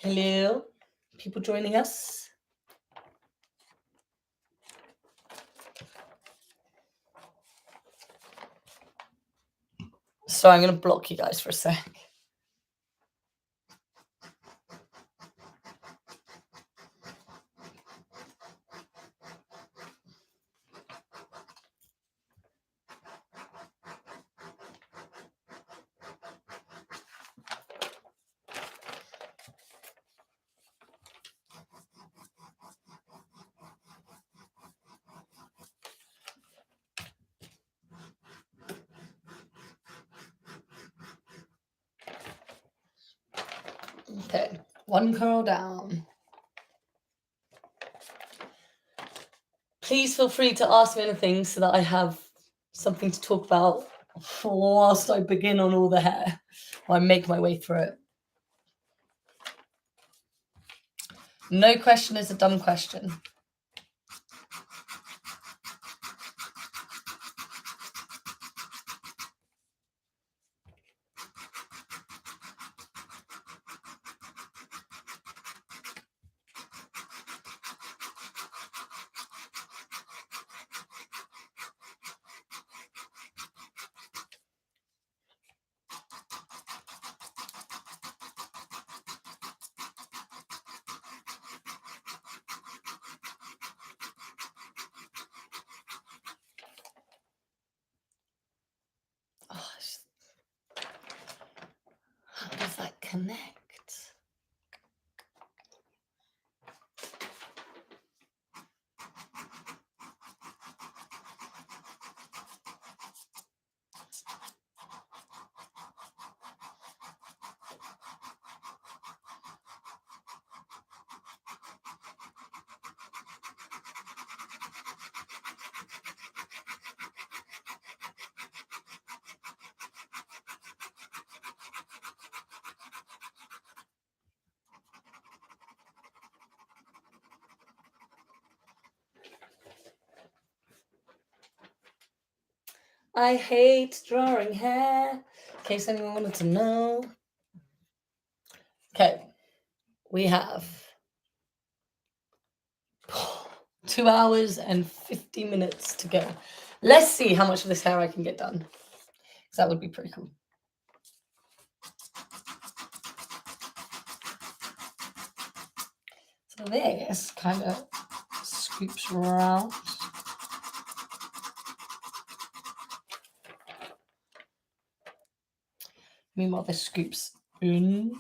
Hello, people joining us. So I'm going to block you guys for a sec. Okay, one curl down. Please feel free to ask me anything so that I have something to talk about whilst I begin on all the hair, or I make my way through it. No question is a dumb question. connect. I hate drawing hair, in case anyone wanted to know. Okay, we have 2 hours and 50 minutes to go. Let's see how much of this hair I can get done, because that would be pretty cool. So this kind of scoops around. Meanwhile, this scoops in.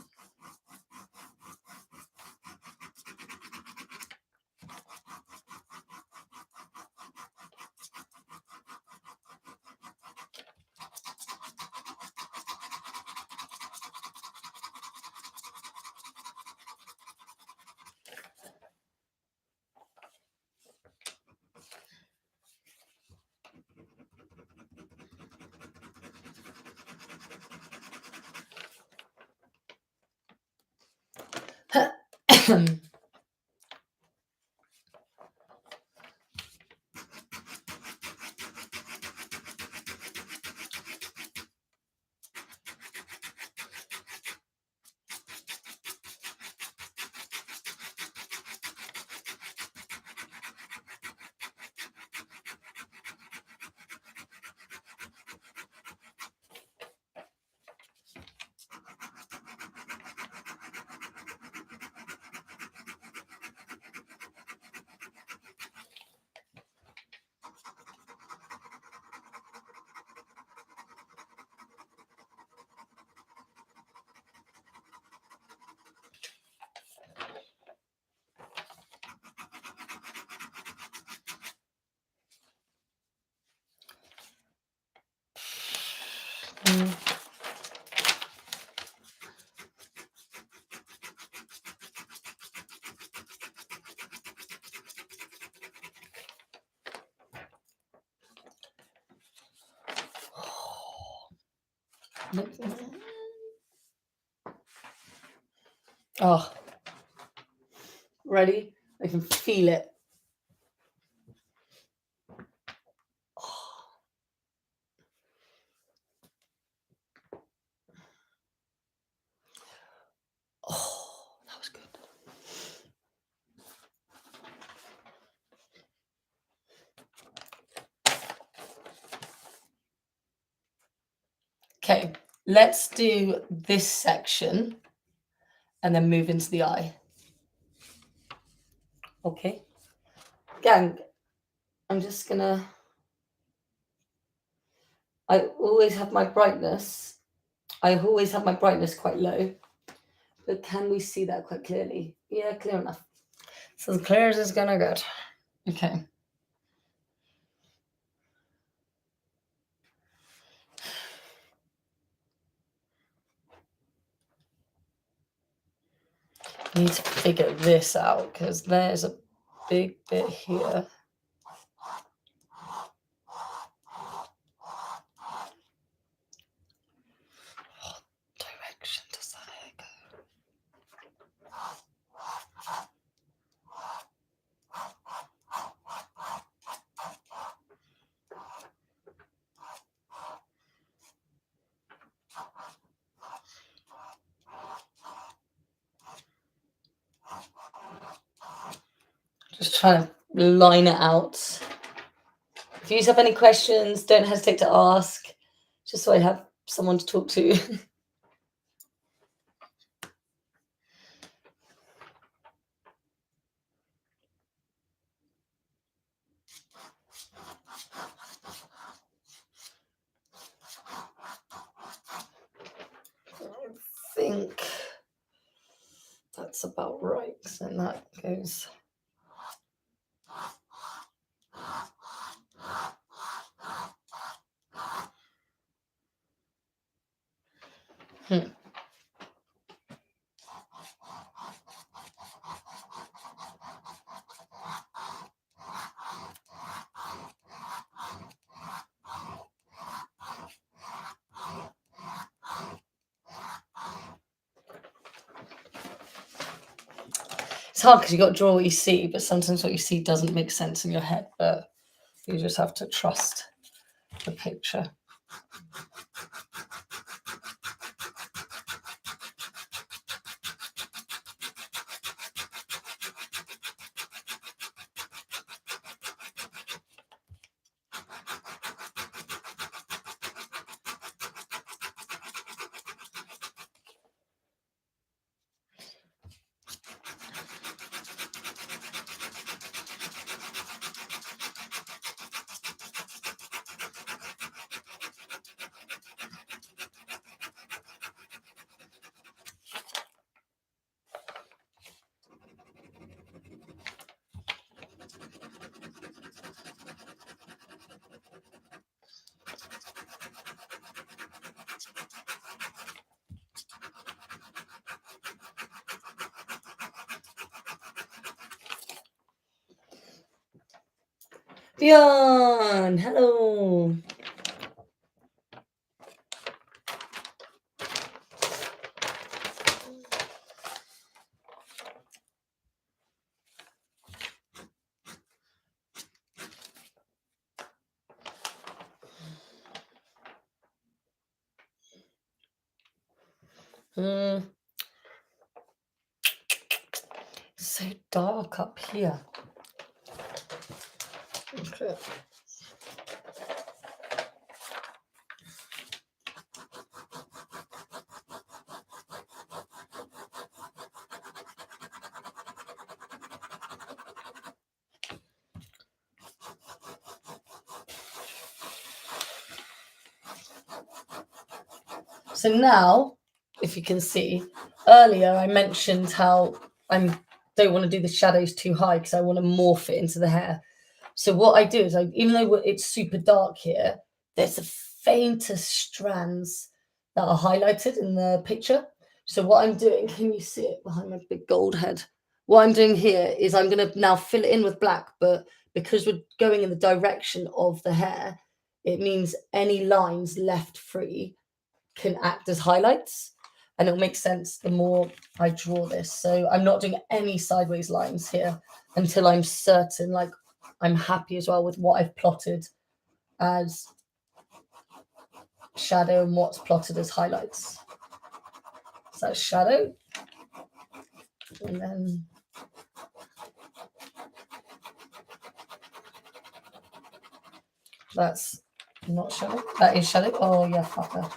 Oh, ready? I can feel it. Oh, that was good. Okay, let's do this section and then move into the eye. Okay. Gang, I'm just gonna... I always have my brightness quite low, but can we see that quite clearly? Yeah, clear enough. So as clear as it's gonna get. Okay. Need to figure this out because there's a big bit here. What direction does that hair go? Just trying to line it out. If you have any questions, don't hesitate to ask, just so I have someone to talk to. I think that's about right. So that goes. It's hard because you got to draw what you see, but sometimes what you see doesn't make sense in your head, but you just have to trust the picture. Bjorn, hello. So dark up here. Okay. So now, if you can see, earlier I mentioned how I don't want to do the shadows too high because I want to morph it into the hair. So what I do is, even though it's super dark here, there's the faintest strands that are highlighted in the picture. So what I'm doing, can you see it behind my big gold head? What I'm doing here is I'm going to now fill it in with black, but because we're going in the direction of the hair, it means any lines left free can act as highlights, and it'll make sense the more I draw this. So I'm not doing any sideways lines here until I'm certain, like I'm happy as well with what I've plotted as shadow and what's plotted as highlights. So that's shadow, and then that's not shadow. That is shadow. Oh yeah, fucker.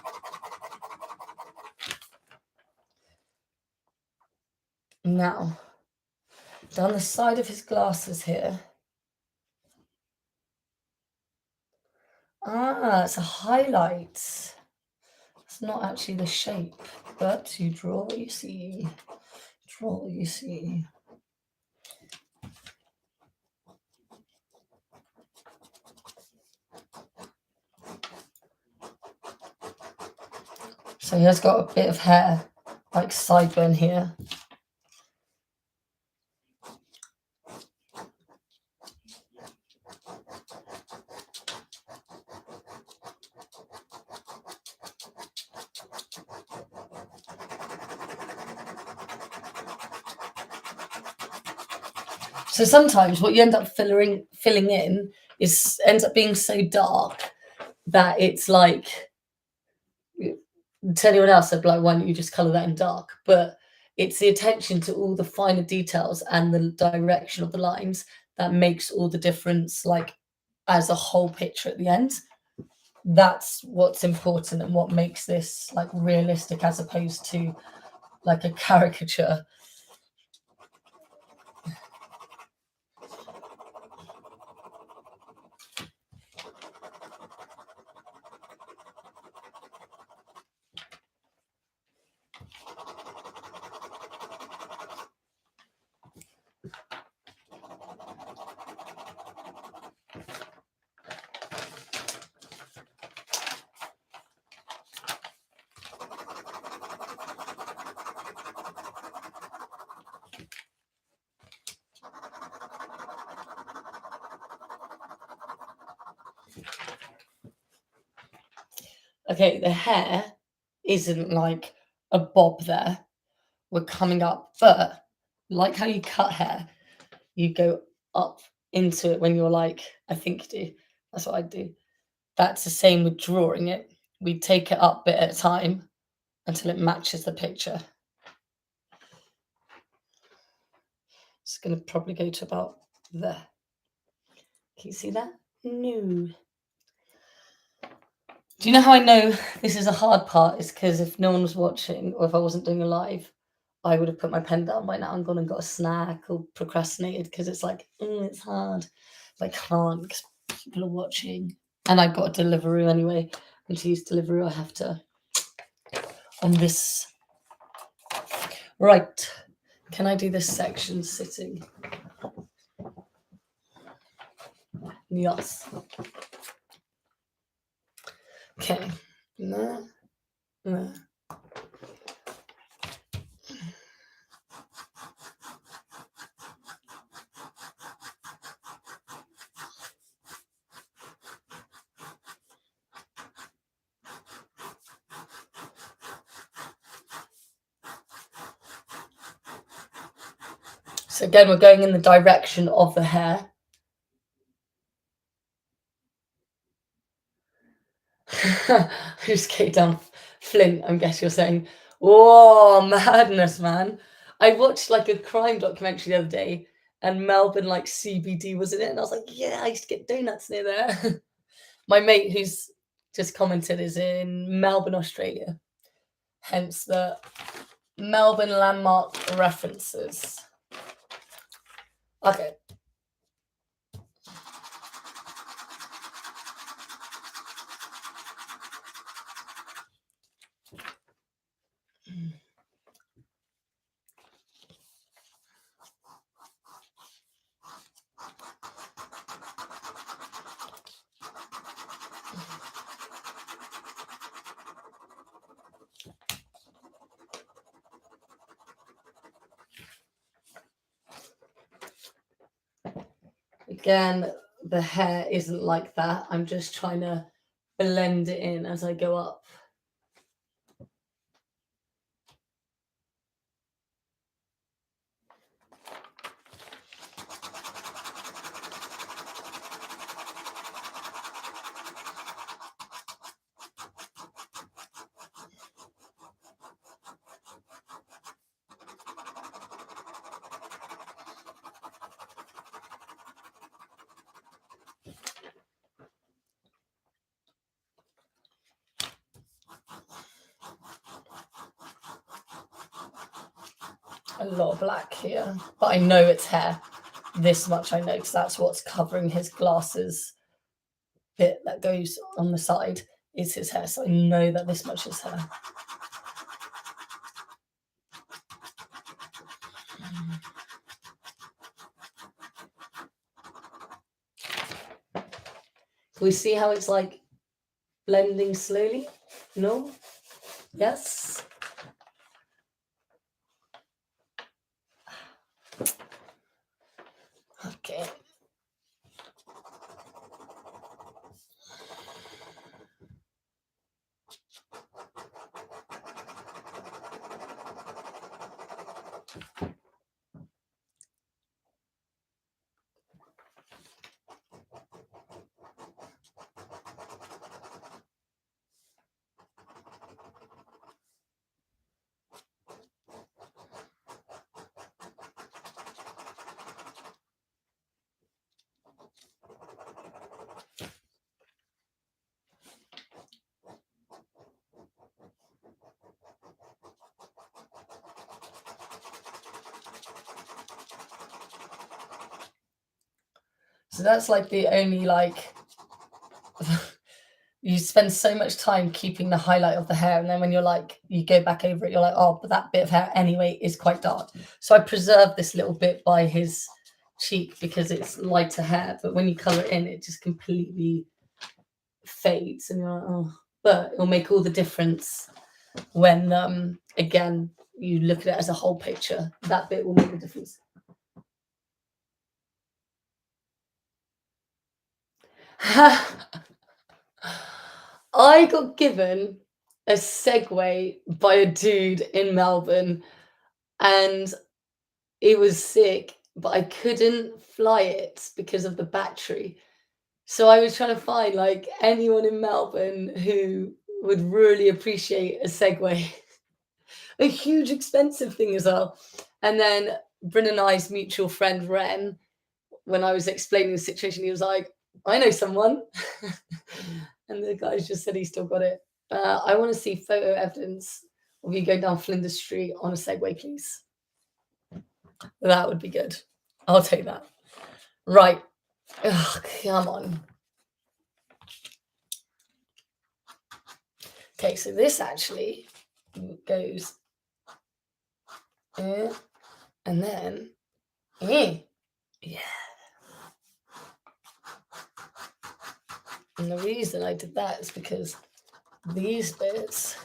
Now, down the side of his glasses here. Ah, it's a highlight. It's not actually the shape, but you draw what you see. Draw what you see. So he has got a bit of hair, like sideburn here. So sometimes what you end up filling in ends up being so dark that it's like, to anyone else, I'd be like, why don't you just colour that in dark? But it's the attention to all the finer details and the direction of the lines that makes all the difference, like as a whole picture at the end. That's what's important and what makes this like realistic as opposed to like a caricature. Okay, the hair isn't like a bob there. We're coming up, but like how you cut hair, you go up into it when you're like, I think you do. That's what I do. That's the same with drawing it. We take it up bit at a time until it matches the picture. It's going to probably go to about there. Can you see that? No. Do you know how I know this is a hard part? It's because if no one was watching or if I wasn't doing a live, I would have put my pen down by now and gone and got a snack or procrastinated because it's like, it's hard. But I can't because people are watching. And I've got a Deliveroo anyway. And to use Deliveroo, I have to on this. Right. Can I do this section sitting? Yes. Okay. No. No. So again, we're going in the direction of the hair. Just kicked down Flint, I guess you're saying. Oh, madness, man. I watched like a crime documentary the other day and Melbourne like CBD was in it. And I was like, yeah, I used to get donuts near there. My mate who's just commented is in Melbourne, Australia. Hence the Melbourne landmark references. Okay. Again, the hair isn't like that. I'm just trying to blend it in as I go up. A lot of black here, but I know it's hair. This much I know because that's what's covering his glasses bit that goes on the side is his hair. So I know that this much is hair. Can we see how it's like blending slowly? No? Yes? Okay. So that's like the only like you spend so much time keeping the highlight of the hair, and then when you're like you go back over it, you're like, oh, but that bit of hair anyway is quite dark. So I preserve this little bit by his cheek because it's lighter hair, but when you color it in, it just completely fades, and you're like, oh, but it'll make all the difference when again you look at it as a whole picture. That bit will make a difference. I got given a Segway by a dude in Melbourne, and it was sick, but I couldn't fly it because of the battery. So I was trying to find like anyone in Melbourne who would really appreciate a Segway, a huge expensive thing as well. And then Bryn and I's mutual friend Ren, when I was explaining the situation, he was like, "I know someone," and the guy just said he still got it. I want to see photo evidence of you going down Flinders Street on a Segway, please. That would be good. I'll take that. Right. Ugh, come on. Okay, so this actually goes and then yeah. And the reason I did that is because these bits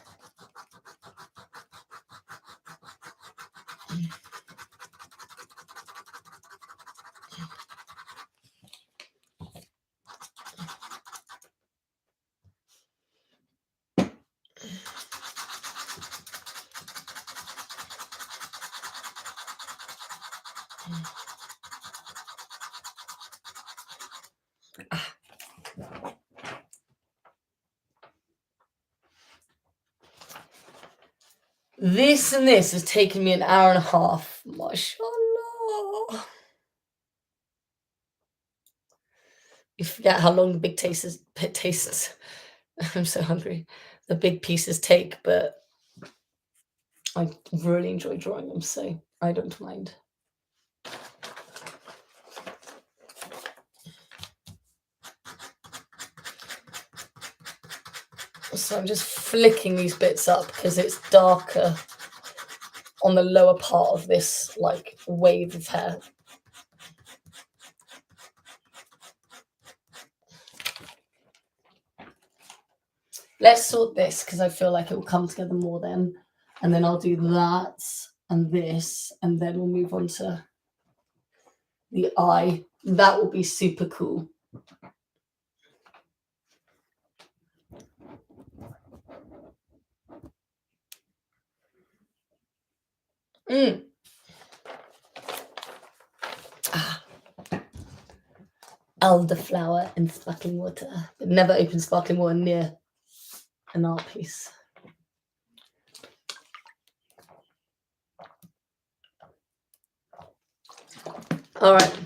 this and this has taken me an hour and a half. Mashallah. You forget how long the big tastes. I'm so hungry. The big pieces take, but I really enjoy drawing them, so I don't mind. So I'm just flicking these bits up because it's darker on the lower part of this like wave of hair. Let's sort this because I feel like it will come together more then. And then I'll do that and this, and then we'll move on to the eye. That will be super cool. Elderflower and sparkling water. But never open sparkling water near an art piece. All right.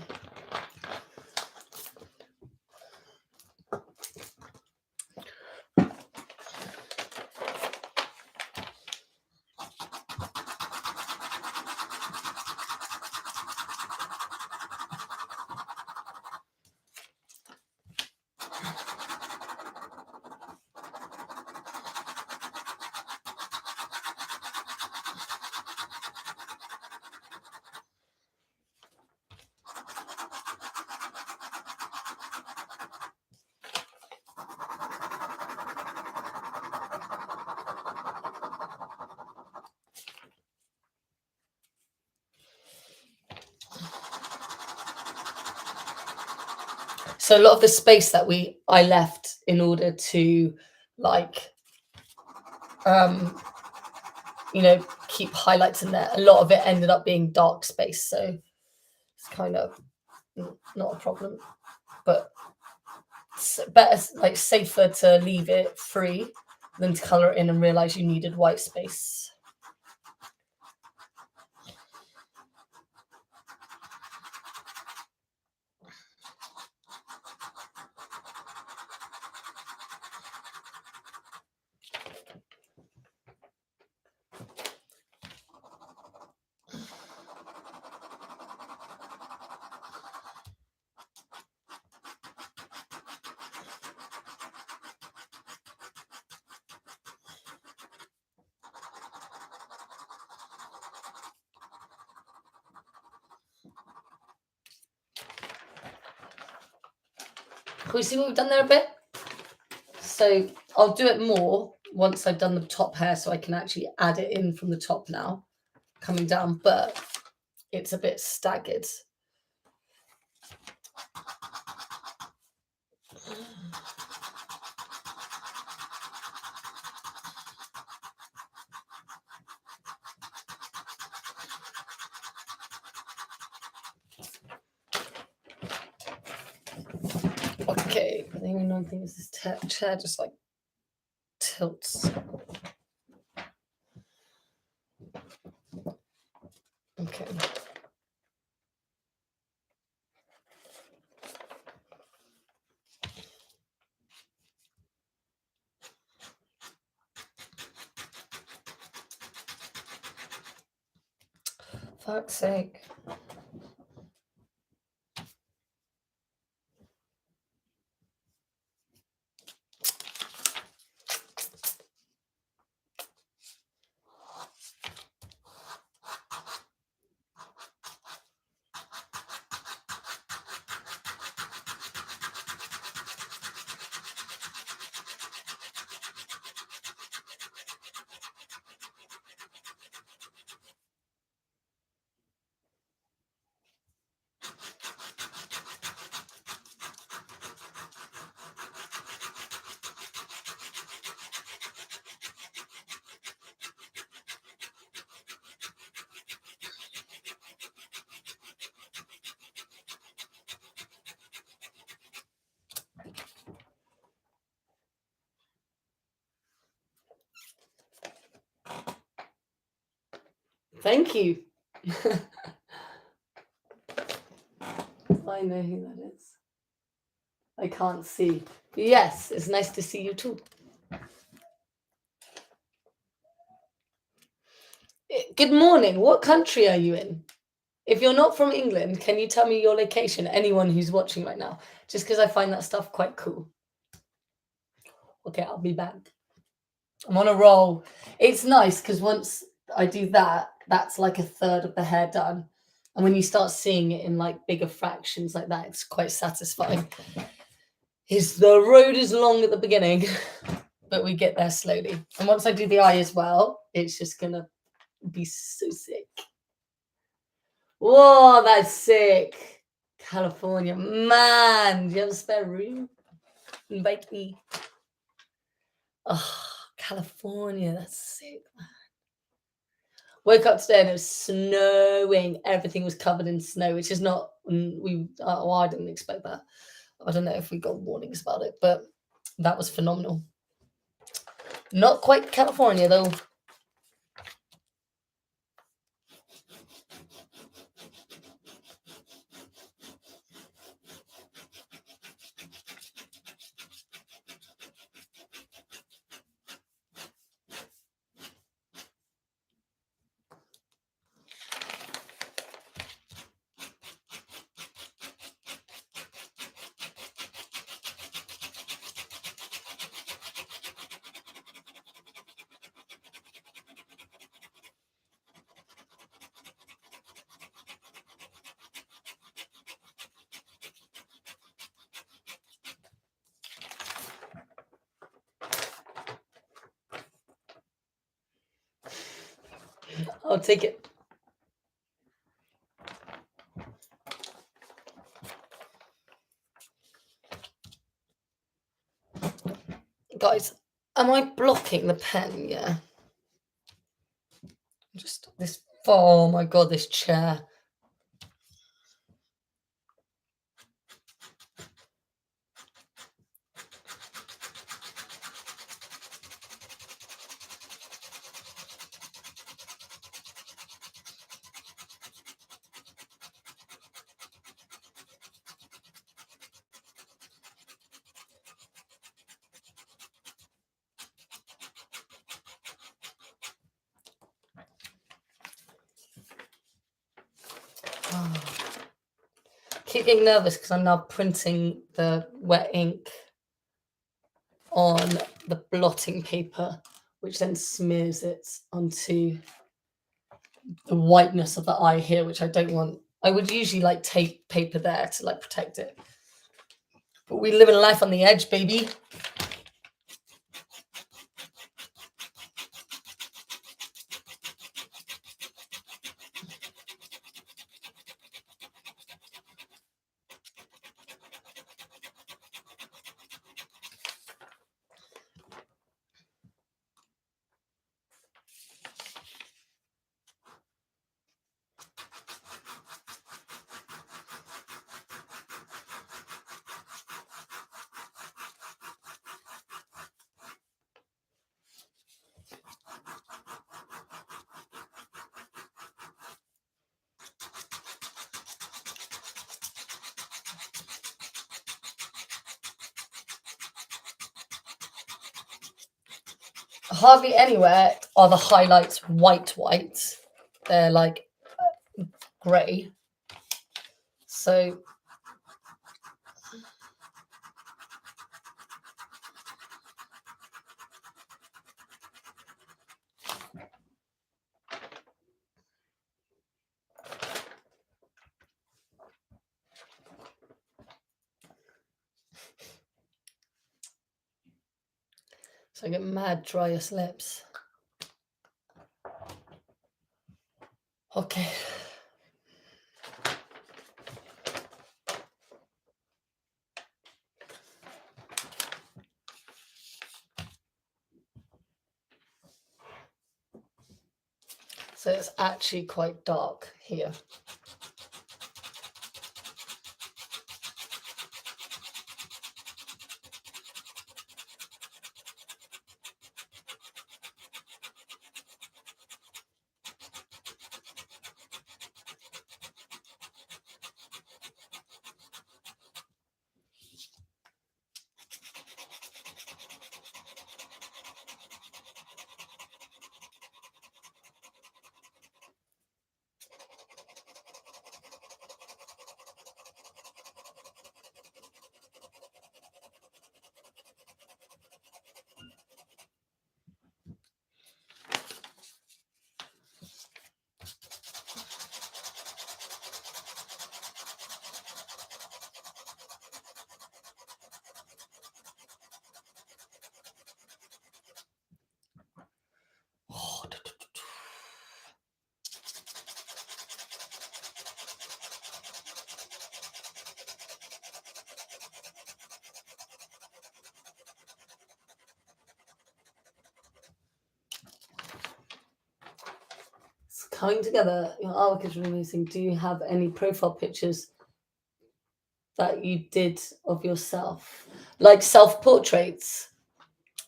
So a lot of the space that I left in order to like keep highlights in there, a lot of it ended up being dark space, so it's kind of not a problem, but it's better, like safer to leave it free than to color it in and realize you needed white space. Can we see what we've done there a bit? So I'll do it more once I've done the top hair, so I can actually add it in from the top now, coming down, but it's a bit staggered. Okay, the only annoying thing is this chair just like tilts. Okay. Fuck's sake. Thank you. I know who that is. I can't see. Yes, it's nice to see you too. Good morning. What country are you in? If you're not from England, can you tell me your location? Anyone who's watching right now, just because I find that stuff quite cool. Okay, I'll be back. I'm on a roll. It's nice because once I do that, that's like a third of the hair done. And when you start seeing it in like bigger fractions like that, it's quite satisfying. The road is long at the beginning, but we get there slowly. And once I do the eye as well, it's just gonna be so sick. Whoa, that's sick. California. Man, do you have a spare room? Invite me. Oh, California, that's sick, man. Woke up today and it was snowing. Everything was covered in snow, which is not, I didn't expect that. I don't know if we got warnings about it, but that was phenomenal. Not quite California, though. I'll take it. Guys, am I blocking the pen? Yeah. Just this. Oh my god, this chair. Keep getting nervous because I'm now printing the wet ink on the blotting paper, which then smears it onto the whiteness of the eye here, which I don't want. I would usually like tape paper there to like protect it. But we live in life on the edge, baby. hardly anywhere are the highlights white. They're like grey. So I get mad driest lips. Okay. So it's actually quite dark here. It's coming together. Your artwork is really amazing. Do you have any profile pictures that you did of yourself? Like self-portraits?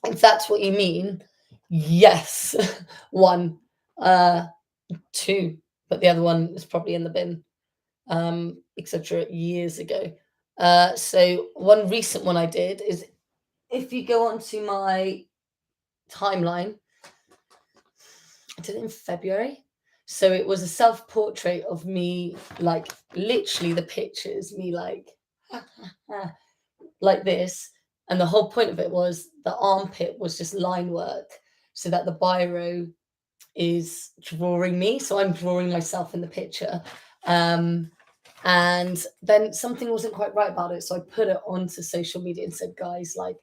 If that's what you mean, yes. One. Two, but the other one is probably in the bin, etc. years ago. So one recent one I did is if you go onto my timeline, I did it in February. So it was a self-portrait of me, like literally the pictures, me like like this. And the whole point of it was the armpit was just line work so that the biro is drawing me. So I'm drawing myself in the picture. And then something wasn't quite right about it. So I put it onto social media and said, guys, like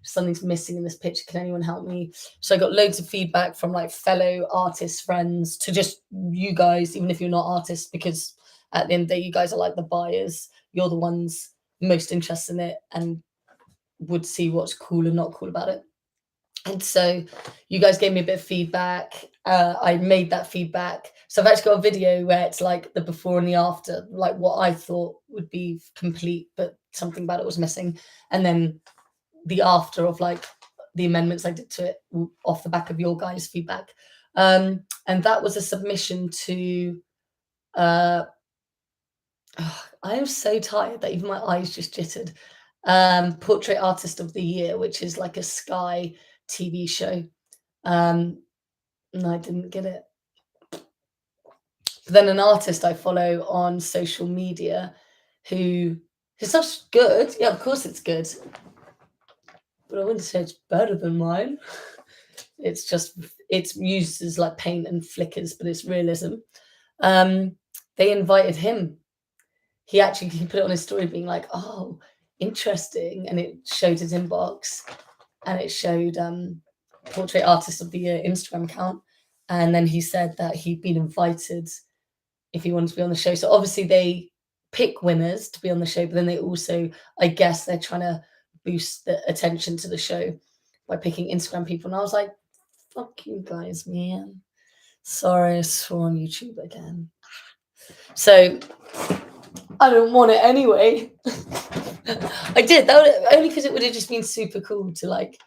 something's missing in this picture. Can anyone help me? So I got loads of feedback from like fellow artists, friends, to just you guys, even if you're not artists, because at the end of the day, you guys are like the buyers. You're the ones most interested in it and would see what's cool and not cool about it. And so you guys gave me a bit of feedback. I made that feedback. So I've actually got a video where it's like the before and the after, like what I thought would be complete, but something about it was missing. And then the after of like the amendments I did to it off the back of your guys' feedback. And that was a submission to I am so tired that even my eyes just jittered. Portrait Artist of the Year, which is like a Sky TV show. And I didn't get it. But then an artist I follow on social media who his stuff's good. Yeah, of course it's good. But I wouldn't say it's better than mine. It's just it's used as like paint and flickers, but it's realism. They invited him. He put it on his story being like, oh, interesting. And it showed his inbox and it showed Portrait Artist of the Year Instagram account. And then he said that he'd been invited if he wanted to be on the show. So obviously they pick winners to be on the show, but then they also, I guess they're trying to boost the attention to the show by picking Instagram people. And I was like, fuck you guys, man. Sorry, I swore on YouTube again. So I don't want it anyway. I did that only because it would have just been super cool to like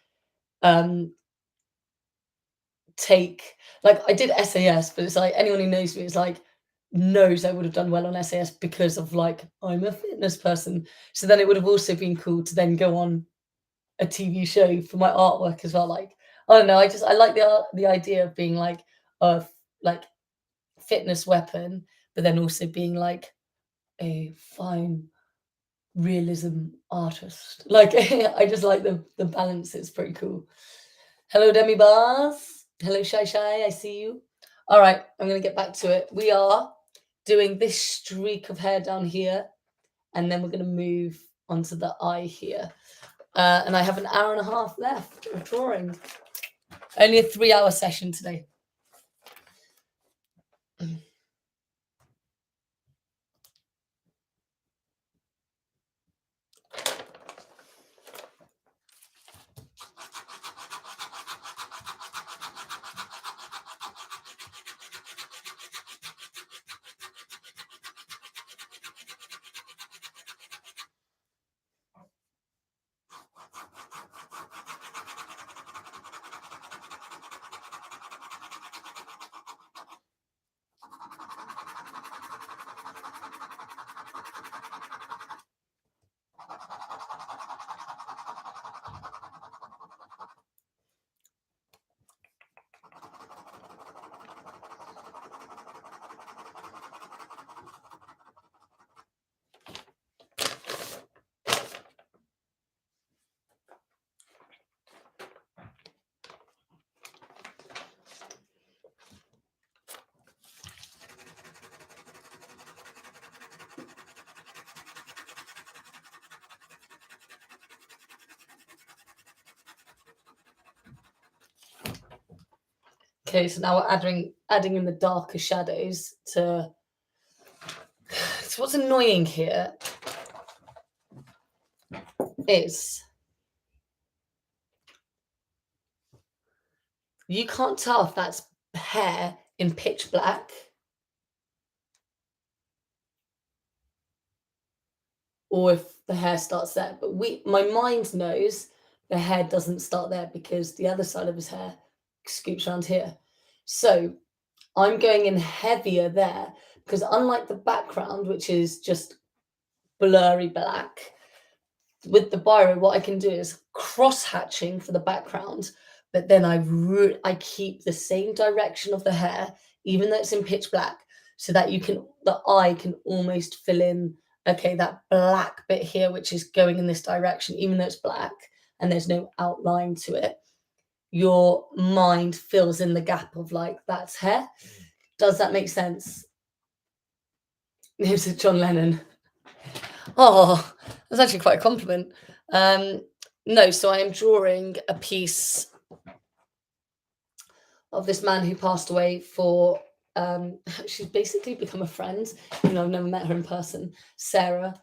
take like I did SAS, but it's like anyone who knows me is like knows I would have done well on SAS because of like I'm a fitness person. So then it would have also been cool to then go on a TV show for my artwork as well. Like I don't know. I like the idea of being like a like fitness weapon, but then also being like a fine realism artist. Like I just like the balance. It's pretty cool. Hello, Demi Bars. Hello, Shy Shy. I see you. All right, I'm gonna get back to it. We are doing this streak of hair down here, and then we're gonna move onto the eye here. And I have an hour and a half left of drawing. Only a 3-hour session today. Okay, so now we're adding in the darker shadows to. So what's annoying here is you can't tell if that's hair in pitch black or if the hair starts there. But my mind knows the hair doesn't start there because the other side of his hair scoops around here. So I'm going in heavier there because unlike the background, which is just blurry black, with the biro, what I can do is cross hatching for the background, but then I keep the same direction of the hair, even though it's in pitch black, so that the eye can almost fill in, okay, that black bit here, which is going in this direction, even though it's black and there's no outline to it. Your mind fills in the gap of like, that's hair. Does that make sense? Here's John Lennon. Oh, that's actually quite a compliment. No, so I am drawing a piece of this man who passed away for, she's basically become a friend, even though I've never met her in person, Sarah.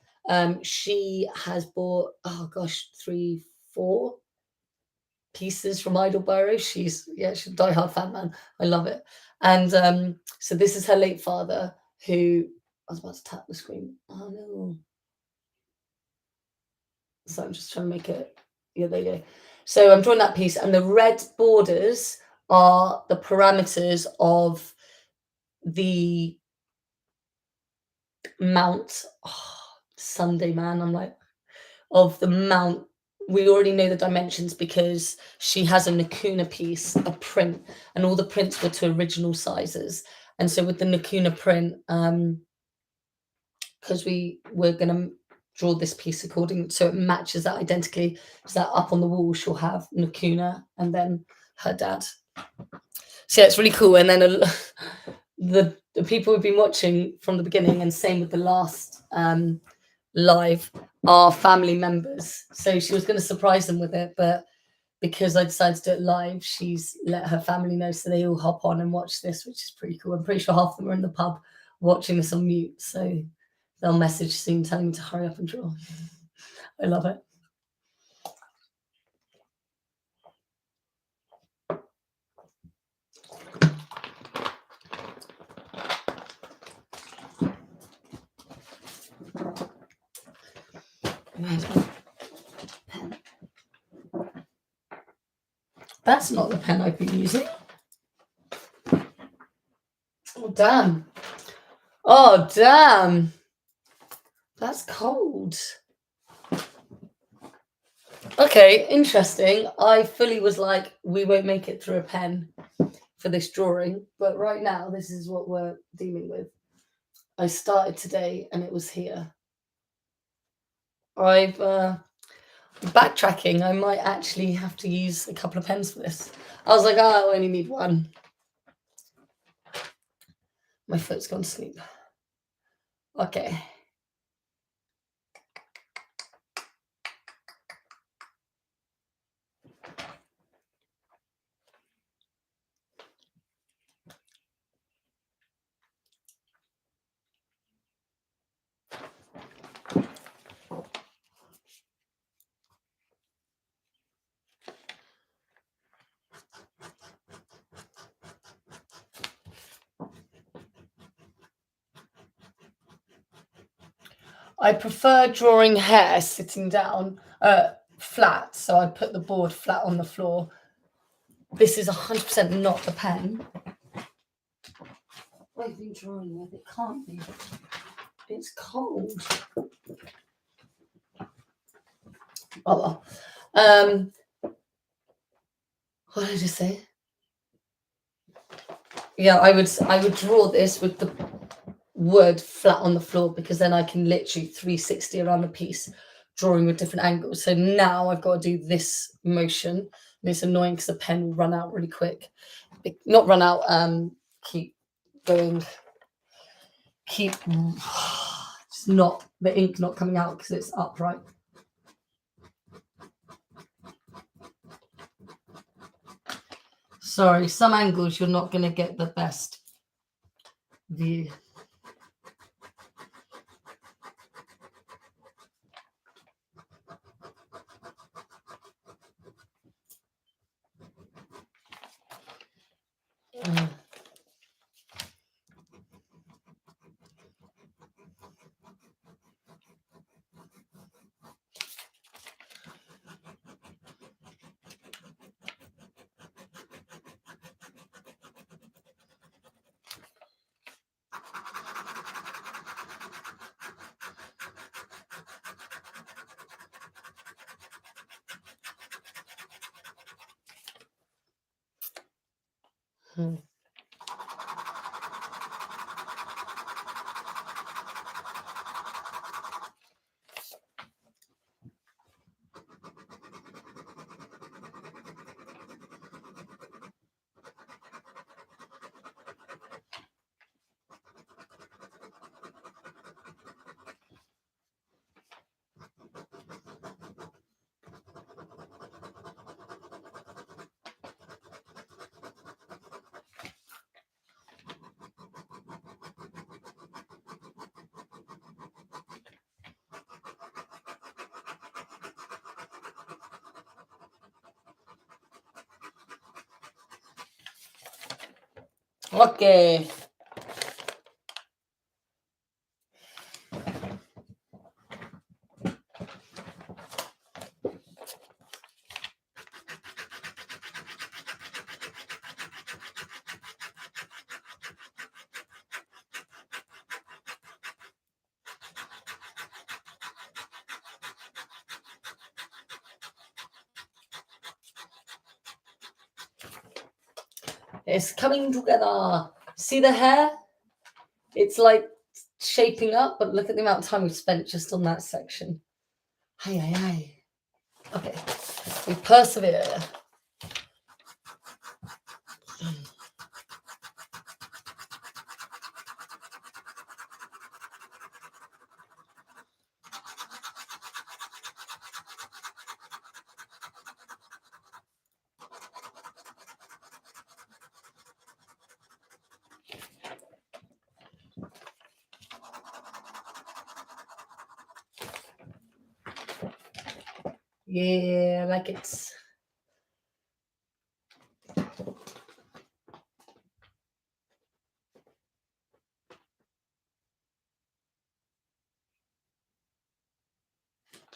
She has bought, oh gosh, 3-4 pieces from Idle Biro. She's a diehard fan, man. I love it. And so this is her late father who, I was about to tap the screen. Oh no. So I'm just trying to make it, yeah, there you go. So I'm drawing that piece, and the red borders are the parameters of the mount. Oh, Sunday, man, I'm like, of the mount. We already know the dimensions because she has a Nakuna piece, a print, and all the prints were to original sizes. And so with the Nakuna print, because we were going to draw this piece according so it matches that identically, so that up on the wall she'll have Nakuna and then her dad. So yeah, it's really cool. And then the people who've been watching from the beginning, and same with the last live, are family members. So she was going to surprise them with it, but because I decided to do it live, she's let her family know, so they all hop on and watch this, which is pretty cool. I'm pretty sure half of them are in the pub watching this on mute, so they'll message soon telling me to hurry up and draw. I love it. Where's my pen? That's not the pen I've been using. Oh, damn. Oh, damn. That's cold. Okay, interesting. I fully was like, we won't make it through a pen for this drawing, but right now, this is what we're dealing with. I started today and it was here. I've backtracking. I might actually have to use a couple of pens for this. I was like, oh, I only need one. My foot's gone to sleep. Okay. I prefer drawing hair sitting down flat, so I put the board flat on the floor. This is 100% not the pen. What have you been drawing with? It can't be. It's cold. Oh well. What did I just say? Yeah, I would draw this with the wood flat on the floor because then I can literally 360 around the piece, drawing with different angles. So now I've got to do this motion, and it's annoying because the pen will run out really quick. Not run out. Keep going. Keep. It's not the ink not coming out because it's upright. Sorry, some angles you're not going to get the best view. Okay. It's coming together. See the hair? It's like shaping up, but look at the amount of time we've spent just on that section. Hi, hi, hi. Okay, we persevere. Yeah, like it's.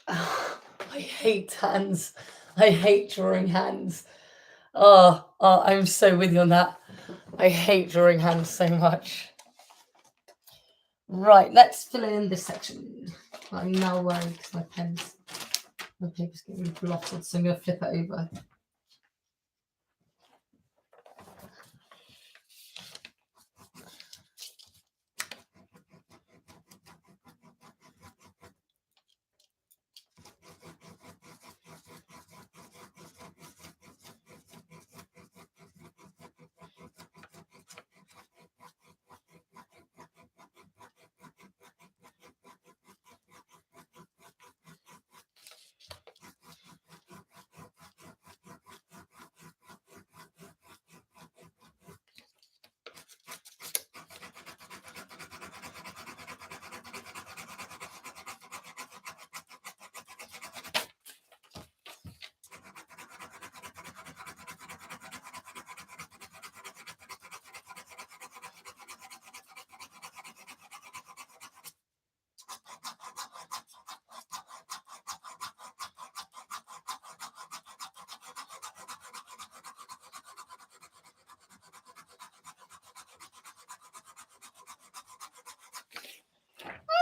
I hate hands. I hate drawing hands. Oh, I'm so with you on that. I hate drawing hands so much. Right, let's fill in this section. I'm now worried because my pen's My paper's getting blotted, so I'm going to flip it over.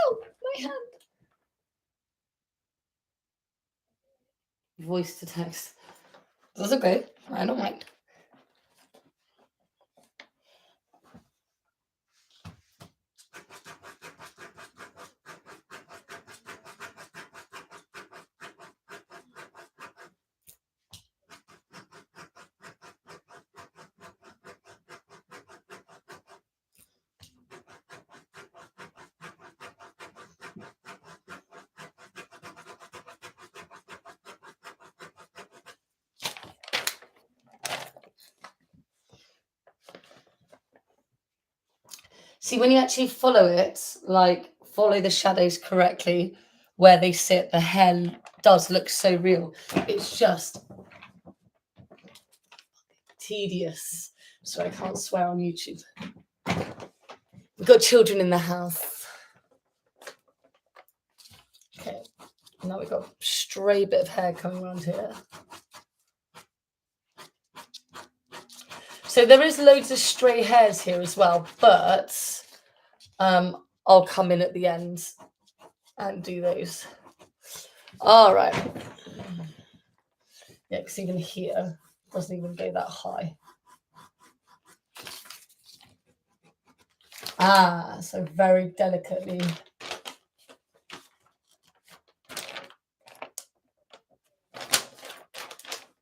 Oh, my hand. Voice to text. That's okay. I don't mind. See, when you actually follow it, like follow the shadows correctly where they sit, the hair does look so real. It's just tedious. So I can't swear on YouTube. We've got children in the house. Okay, now we've got a stray bit of hair coming around here. So there is loads of stray hairs here as well, but I'll come in at the end and do those. All right. Yeah, because even here doesn't even go that high. Ah, so very delicately.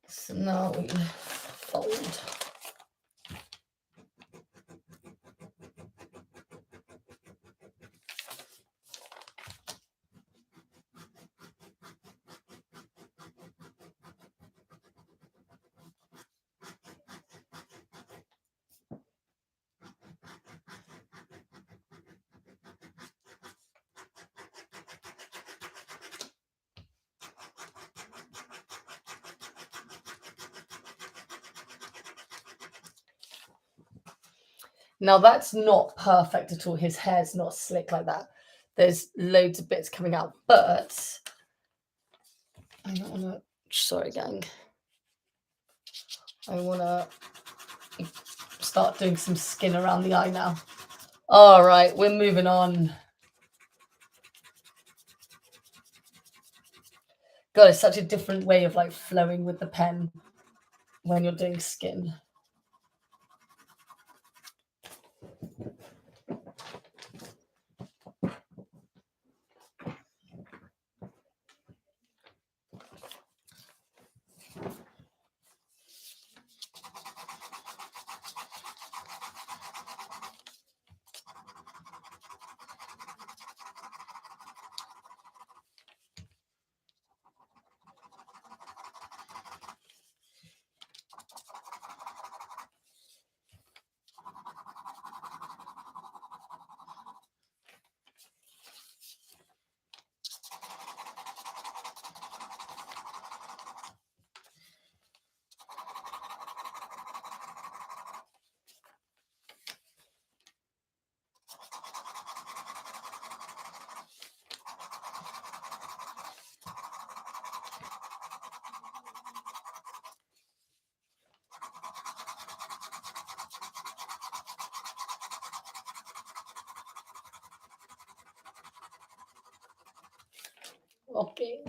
So now we fold. Now that's not perfect at all. His hair's not slick like that. There's loads of bits coming out, but I don't want to. Sorry, gang. I want to start doing some skin around the eye now. All right, we're moving on. God, it's such a different way of like flowing with the pen when you're doing skin. Okay.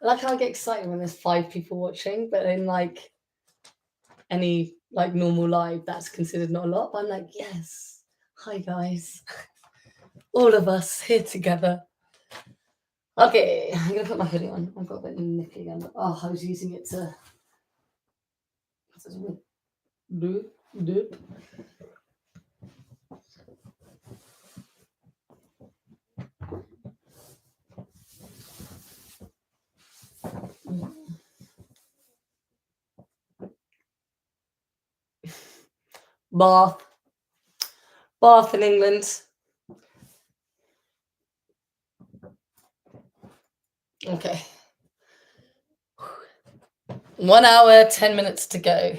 like how I get excited when there's 5 people watching, but in like any like normal live, that's considered not a lot. But I'm like, yes, hi guys, all of us here together. Okay, I'm gonna put my hoodie on. I've got a bit nippy again. Oh, I was using it to do. Bath. Bath in England. Okay. 1 hour, 10 minutes to go.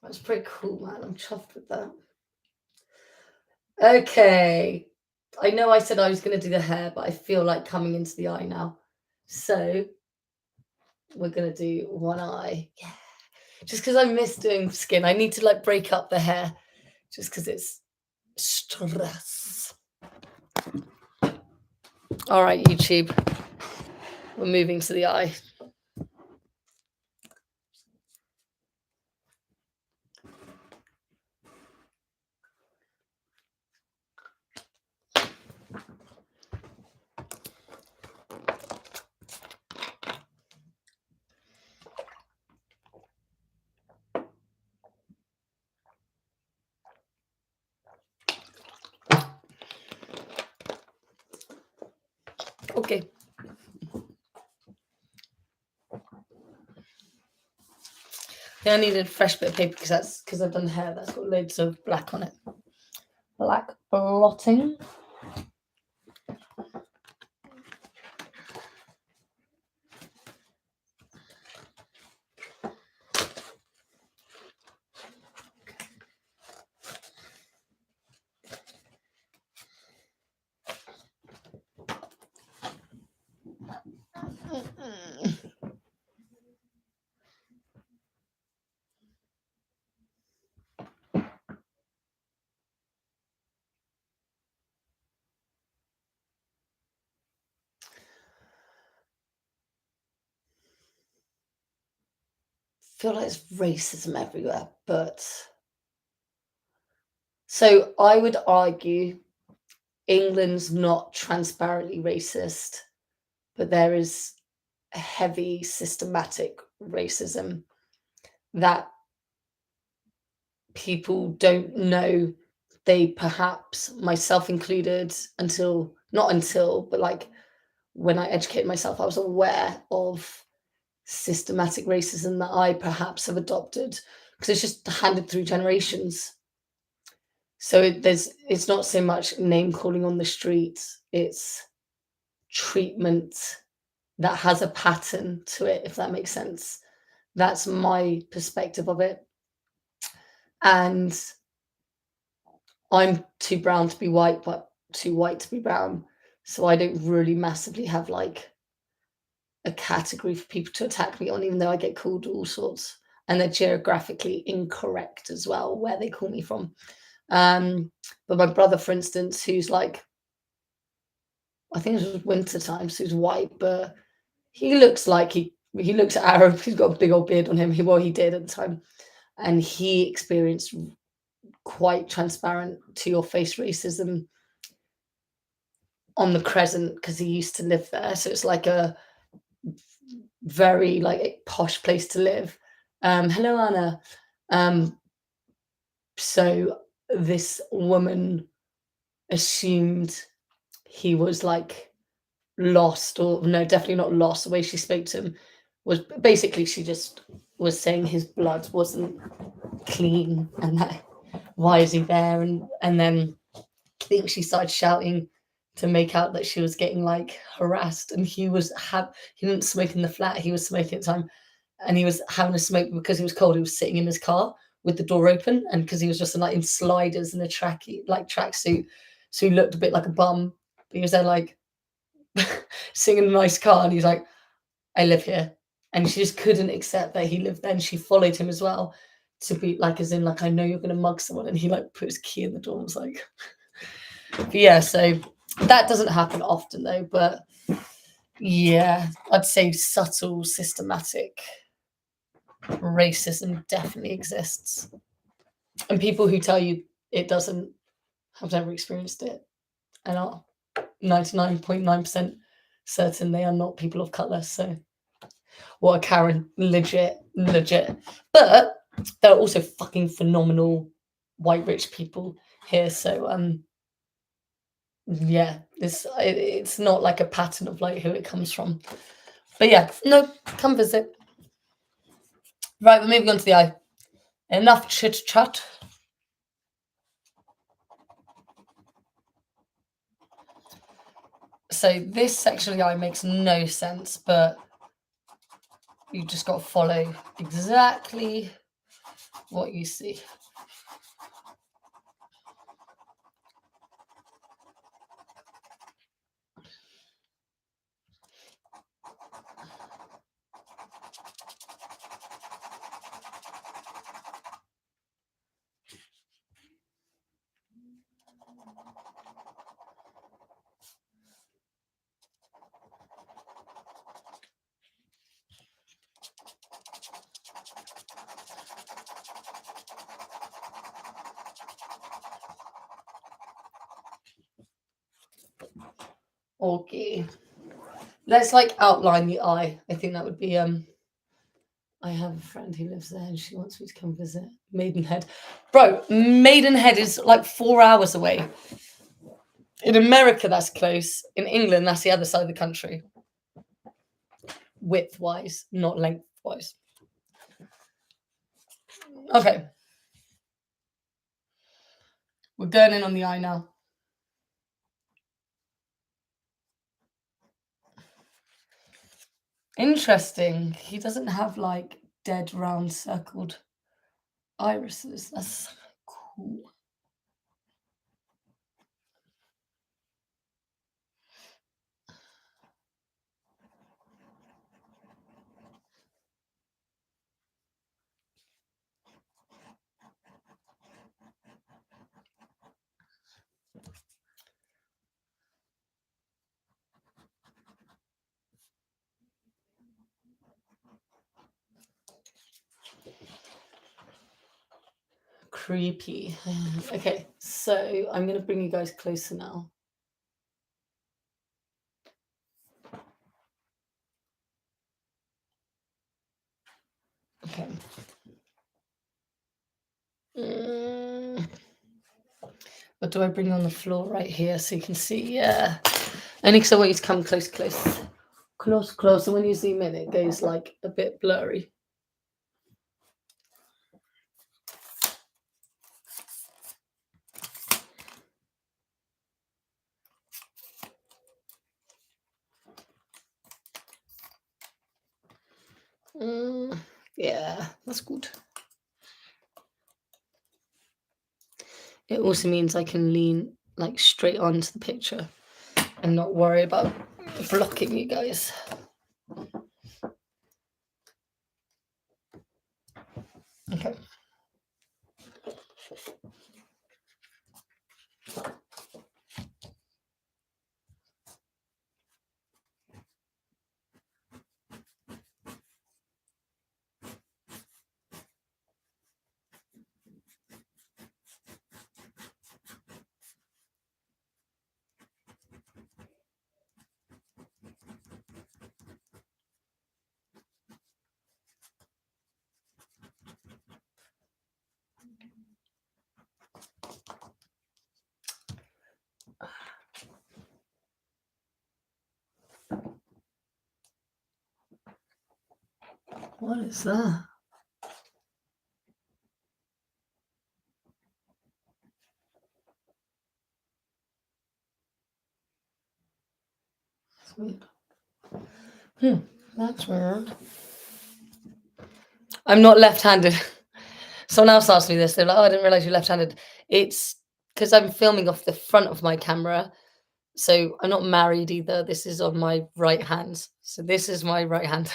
That's pretty cool, man. I'm chuffed with that. Okay. I know I said I was going to do the hair, but I feel like coming into the eye now. So we're going to do one eye. Yeah. Just because I miss doing skin. I need to like break up the hair just because it's stress. All right, YouTube. We're moving to the eye. Okay. Yeah, I needed a fresh bit of paper because I've done hair that's got loads of black on it. Black blotting. Feel like it's racism everywhere, but so I would argue England's not transparently racist, but there is heavy systematic racism that people don't know. They perhaps, myself included, but like when I educated myself, I was aware of systematic racism that I perhaps have adopted because it's just handed through generations. So it's not so much name calling on the streets, it's treatment that has a pattern to it, if that makes sense. That's my perspective of it. And I'm too brown to be white, but too white to be brown. So I don't really massively have like a category for people to attack me on, even though I get called all sorts. And they're geographically incorrect as well, where they call me from. But my brother, for instance, who's like, I think it was winter time, so he's white, but he looks like he looks Arab. He's got a big old beard on him. He did at the time, and he experienced quite transparent to your face racism on the Crescent because he used to live there. So it's like a very like posh place to live. Hello, Anna. So this woman assumed he was like lost, or no, definitely not lost. The way she spoke to him was basically she just was saying his blood wasn't clean and that why is he there, and then I think she started shouting to make out that she was getting like harassed, and he didn't smoke in the flat, he was smoking at the time, and he was having a smoke because he was cold. He was sitting in his car with the door open, and because he was just in sliders and a tracksuit, so he looked a bit like a bum. But he was there like sitting in a nice car, and he's like, I live here. And she just couldn't accept that he lived there, and she followed him as well to be like, as in like, I know you're gonna mug someone, and he like put his key in the door and was like but yeah, so That doesn't happen often though, but yeah, I'd say subtle, systematic racism definitely exists. And people who tell you it doesn't have never experienced it and are 99.9% certain they are not people of color. So what a Karen, legit, legit. But there are also fucking phenomenal white rich people here. So yeah, it's not like a pattern of like who it comes from. But yeah, no, come visit. Right, we're moving on to the eye. Enough chit chat. So this section of the eye makes no sense, but you just got to follow exactly what you see. Okay. Let's like outline the eye. I think that would be I have a friend who lives there and she wants me to come visit Maidenhead. Bro, Maidenhead is like 4 hours away. In America, that's close. In England, that's the other side of the country. Width wise, not length wise. Okay. We're going in on the eye now. Interesting. He doesn't have like dead round circled irises. That's cool. Creepy. Okay, so I'm going to bring you guys closer now. Okay. But do I bring you on the floor right here so you can see? Yeah. Only because I want you to come close, close. Close, close. And when you zoom in, it goes like a bit blurry. Yeah, that's good. It also means I can lean like straight onto the picture and not worry about blocking you guys. Okay. What is that? That's weird. That's weird. I'm not left-handed. Someone else asked me this. They're like, "Oh, I didn't realize you're left-handed." It's because I'm filming off the front of my camera, so I'm not married either. This is on my right hand. So this is my right hand.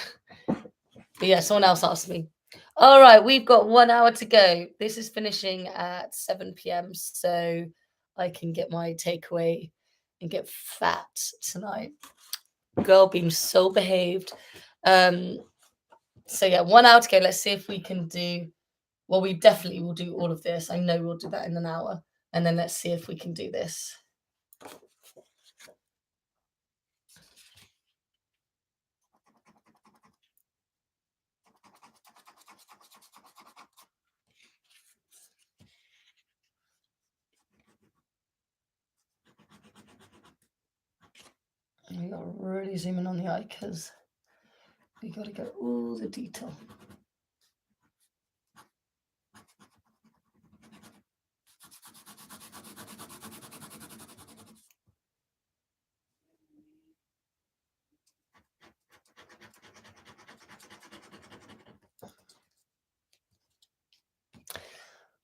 But yeah, someone else asked me. All right, we've got 1 hour to go. This is finishing at 7 p.m. So I can get my takeaway and get fat tonight. Girl being so behaved. Um, so yeah, 1 hour to go. Let's see if we can do. Well, we definitely will do all of this. I know we'll do that in an hour, and then let's see if we can do this. And we gotta really zoom in on the eye because we gotta get all the detail.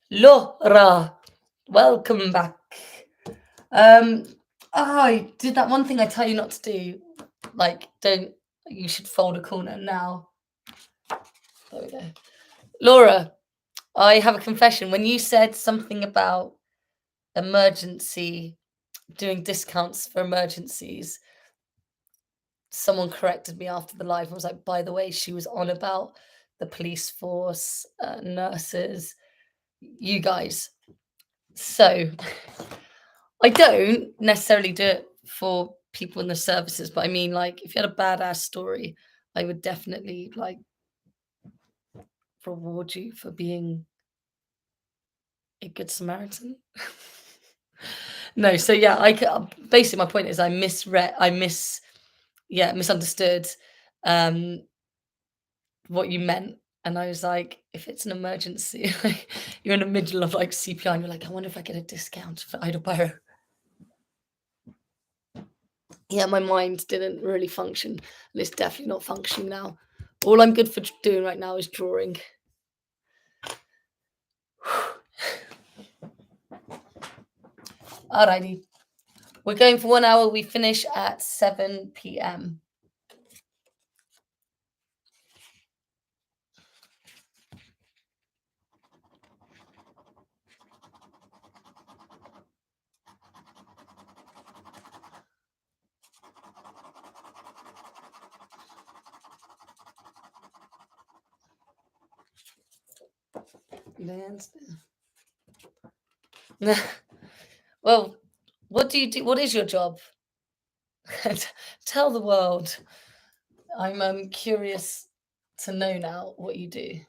Laura, welcome back. I did that one thing I tell you not to do. Like, don't. You should fold a corner now. There we go. Laura, I have a confession. When you said something about emergency, doing discounts for emergencies, someone corrected me after the live. I was like, by the way, she was on about the police force, nurses, you guys. So I don't necessarily do it for people in the services, but I mean, like, if you had a badass story, I would definitely like reward you for being a good Samaritan. No, so yeah, basically my point is misunderstood um what you meant. And I was like, if it's an emergency, like you're in the middle of like CPR and you're like, I wonder if I get a discount for Idle Biro. Yeah, my mind didn't really function, and it's definitely not functioning now. All I'm good for doing right now is drawing. Alrighty. We're going for 1 hour. We finish at 7 p.m. Well, what do you do? What is your job? Tell the world. I'm curious to know now what you do.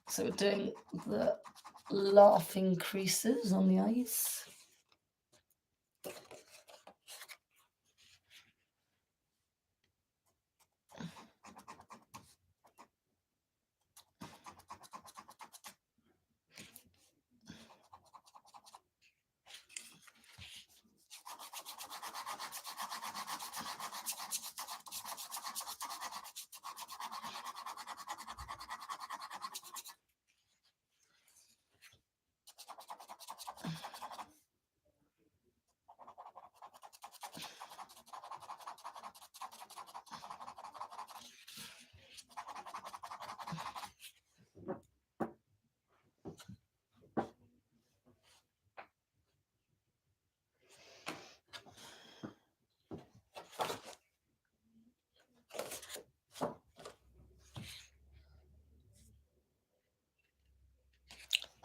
So we're doing the laughing creases on the eyes.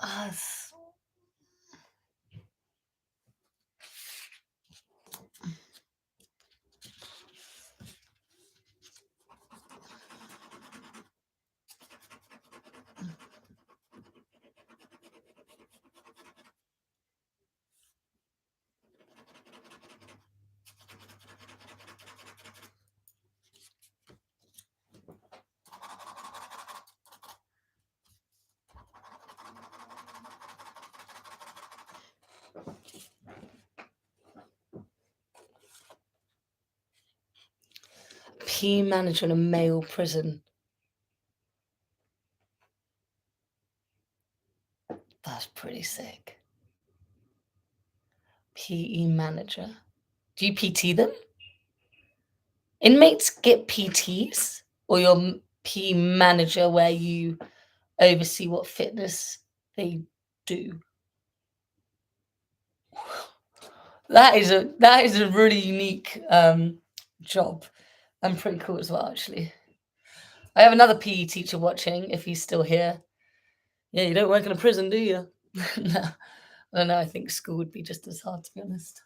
Ah, P manager in a male prison. That's pretty sick. PE manager. Do you PT them? Inmates get PTs or your PE manager where you oversee what fitness they do? That is a really unique job and pretty cool as well, actually. I have another PE teacher watching if he's still here. Yeah, you don't work in a prison, do you? No, I don't know. I think school would be just as hard, to be honest.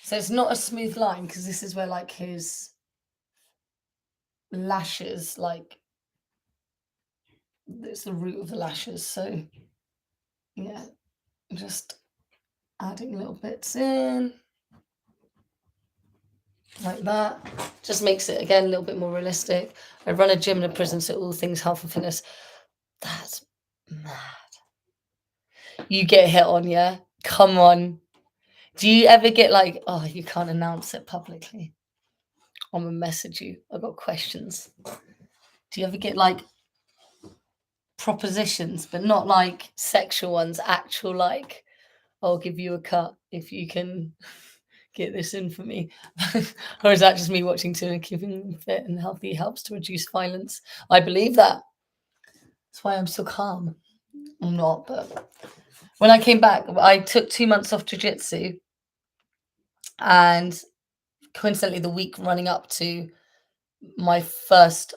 So it's not a smooth line because this is where like his lashes, like it's the root of the lashes. So yeah, just adding little bits in like that. Just makes it again a little bit more realistic. I run a gym in a prison, so all things health and fitness. That's mad. You get hit on, yeah? Come on. Do you ever get like, oh, you can't announce it publicly? I'm gonna message you. I've got questions. Do you ever get like propositions, but not like sexual ones, actual like, I'll give you a cut if you can get this in for me? Or is that just me watching to and keeping fit and healthy helps to reduce violence? I believe that. That's why I'm so calm. I'm not, but when I came back, I took 2 months off jiu-jitsu, and coincidentally, the week running up to my first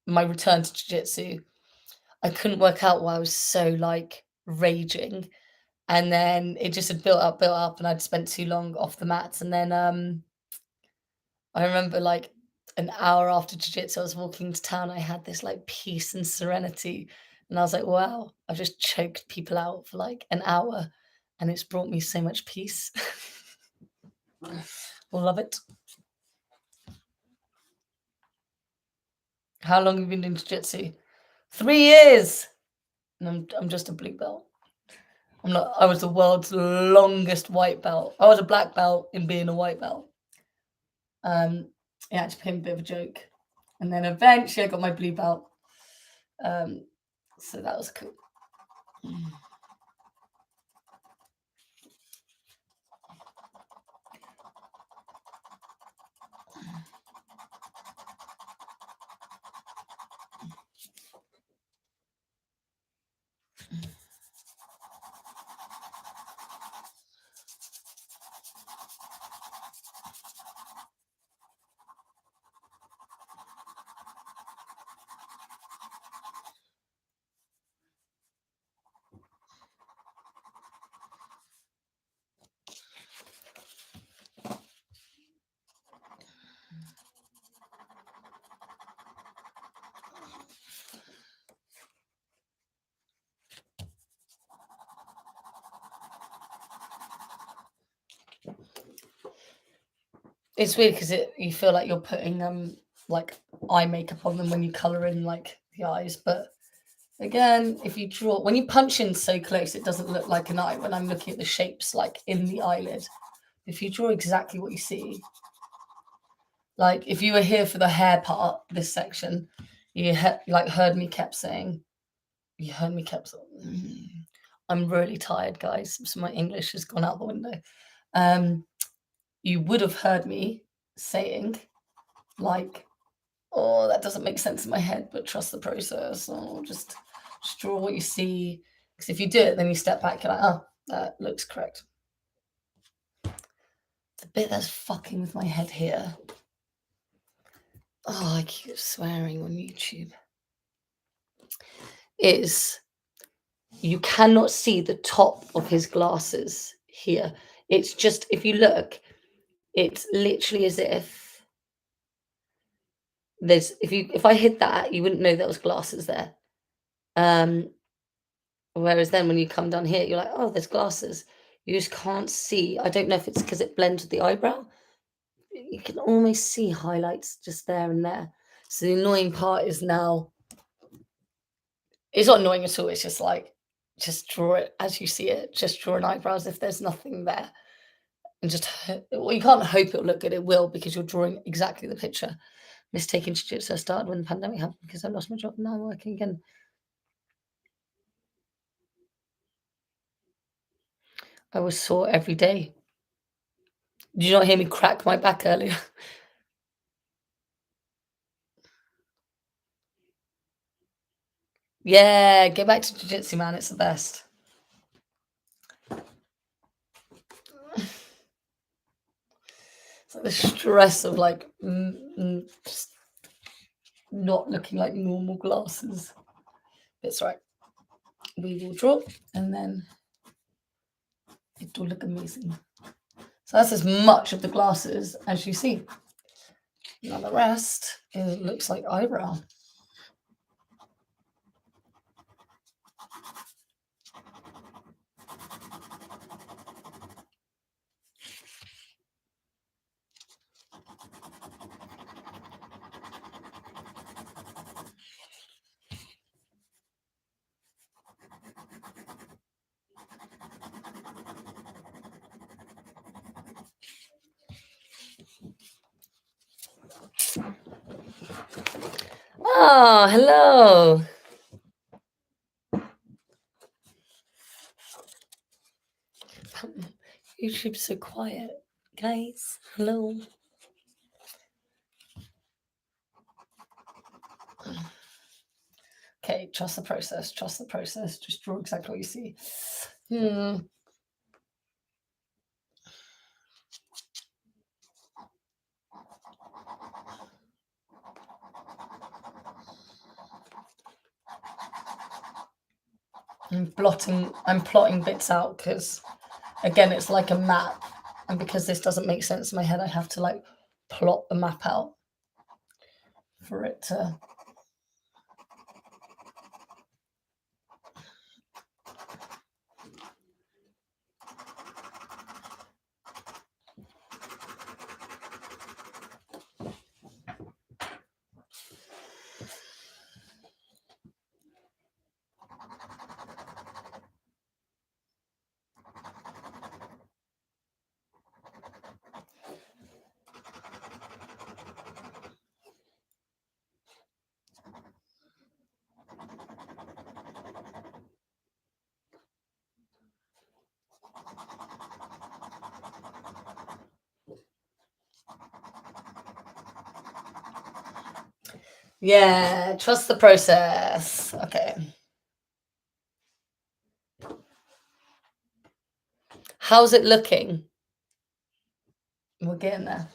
my return to jiu-jitsu, I couldn't work out why I was so like raging. And then it just had built up, and I'd spent too long off the mats. And then I remember like an hour after jiu-jitsu, I was walking to town, I had this like peace and serenity. And I was like, wow, I've just choked people out for like an hour and it's brought me so much peace. Love it. How long have you been doing jiu-jitsu? 3 years. And I'm just a blue belt. I'm not I was the world's longest white belt. I was a black belt in being a white belt. It actually became a bit of a joke. And then eventually I got my blue belt. So that was cool. It's weird because you feel like you're putting like eye makeup on them when you colour in like the eyes, but again, if you draw when you punch in so close, it doesn't look like an eye when I'm looking at the shapes like in the eyelid. If you draw exactly what you see, like if you were here for the hair part, this section, like heard me kept saying, you heard me kept saying, I'm really tired, guys. So my English has gone out the window. You would have heard me saying, like, oh, that doesn't make sense in my head, but trust the process. Or just draw what you see. Because if you do it, then you step back, you're like, oh, that looks correct. The bit that's fucking with my head here. Oh, I keep swearing on YouTube. Is you cannot see the top of his glasses here. It's just, if you look, It's literally as if if I hid that, you wouldn't know there was glasses there. Um, Whereas then when you come down here, you're like, "Oh, there's glasses." You just can't see. I don't know if it's because it blends with the eyebrow. You can almost see highlights just there and there. So the annoying part is now it's not annoying at all. It's just like, just draw it as you see it. Just draw an eyebrow as if there's nothing there, and well, you can't hope it'll look good. It will because you're drawing exactly the picture. Mistaken jiu-jitsu started when the pandemic happened because I lost my job and now I'm working again. I was sore every day. Did you not hear me crack my back earlier? Yeah, get back to jiu-jitsu, man. It's the best. It's like the stress of like just not looking like normal glasses. It's right. We will draw and then it will look amazing. So that's as much of the glasses as you see. Now the rest looks like eyebrow. Oh, hello. YouTube's so quiet. Guys, hello. Okay, trust the process. Trust the process. Just draw exactly what you see. Hmm. I'm plotting bits out because again it's like a map. And because this doesn't make sense in my head, I have to like plot the map out for it to yeah, trust the process. Okay. How's it looking? We're getting there.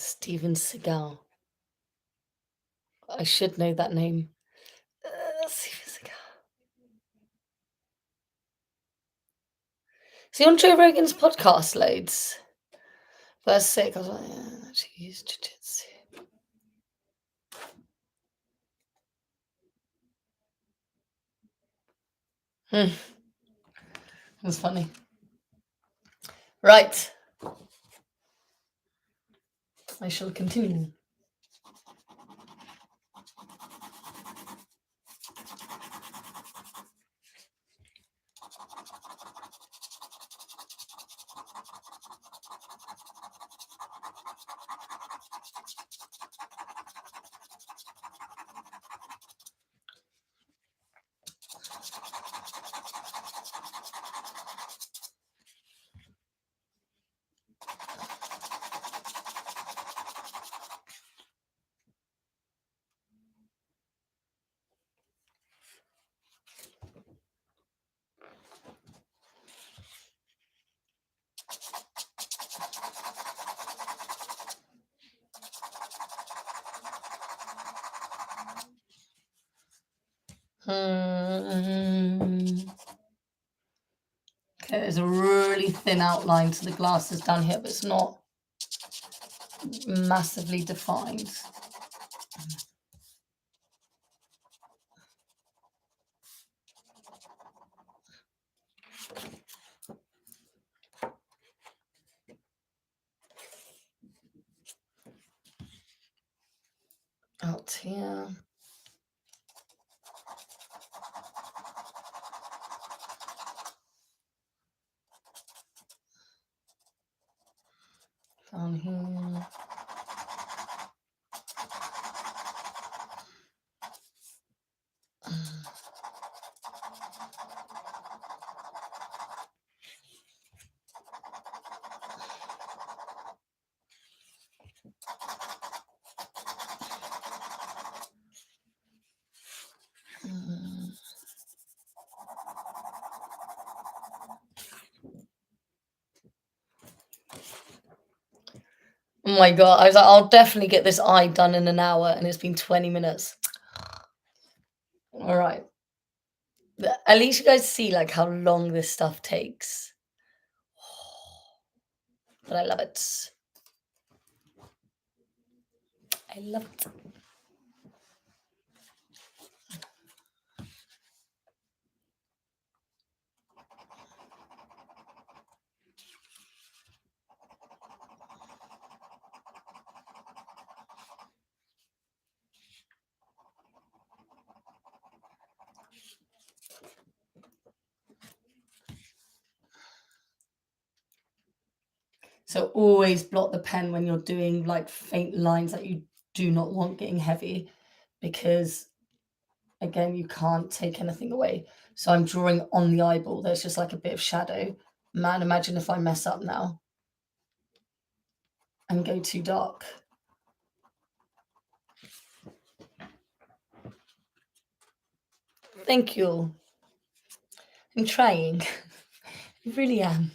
Steven Seagal. I should know that name. Steven Seagal. Is he on Joe Rogan's podcast loads? Verse 6. I was like, yeah, jeez, jiu-jitsu. That's funny. Right. I shall continue. Okay, there's a really thin outline to the glasses down here, but it's not massively defined. Out here. Down here. Oh my god, I was like, I'll definitely get this eye done in an hour, and it's been 20 minutes. All right. At least you guys see like how long this stuff takes. But I love it. I love it. So always blot the pen when you're doing like faint lines that you do not want getting heavy, because again, you can't take anything away. So I'm drawing on the eyeball. There's just like a bit of shadow. Man, imagine if I mess up now and go too dark. Thank you. I'm trying. I really am.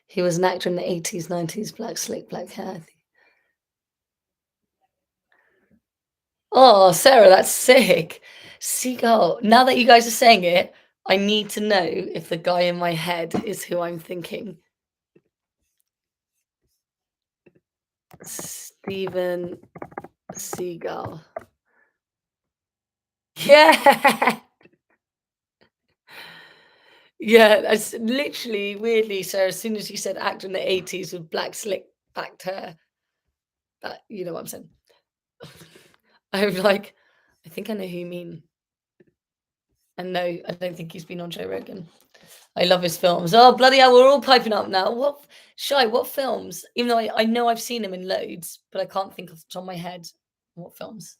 He was an actor in the 80s, 90s, black, slick, black hair. I think. Oh, Sarah, that's sick. Seagull. Now that you guys are saying it, I need to know if the guy in my head is who I'm thinking. Steven Seagull. Yeah. Yeah, that's literally weirdly, so as soon as you said actor in the 80s with black slick backed hair, that you know what I'm saying. I'm like, I think I know who you mean. And no, I don't think he's been on Joe Rogan. I love his films. Oh, bloody hell, we're all piping up now. What films? Even though I know I've seen him in loads, but I can't think off the top of my head what films.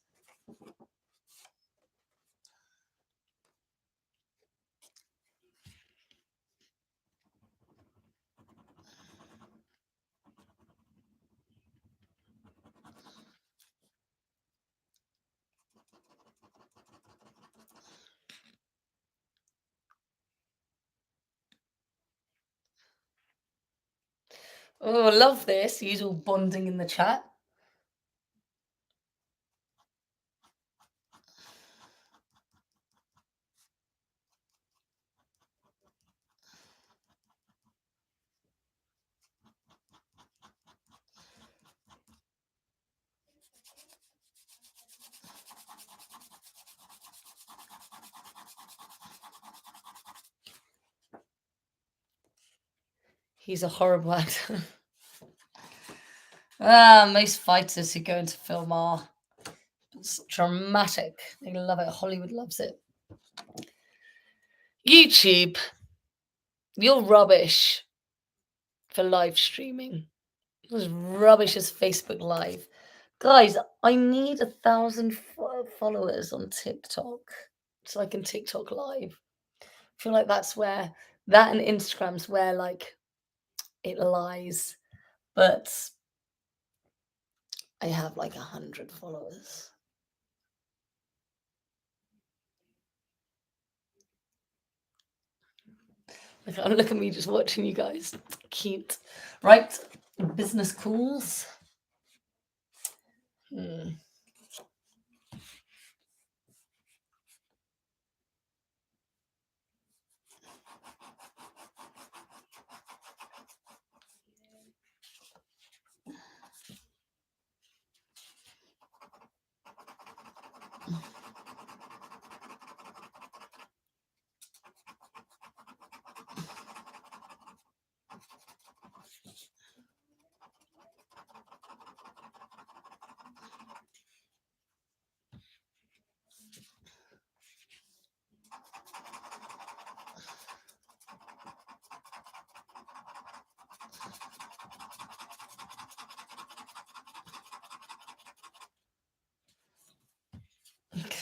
Oh, I love this. He's all bonding in the chat. He's a horrible actor. Most fighters who go into film are. It's dramatic. They love it. Hollywood loves it. YouTube, you're rubbish for live streaming. You're as rubbish as Facebook Live. Guys, I need 1,000 followers on TikTok so I can TikTok live. I feel like that's where that and Instagram's where like it lies. But I have like 100 followers. Look at me just watching you guys. Cute. Right. Business calls. Hmm.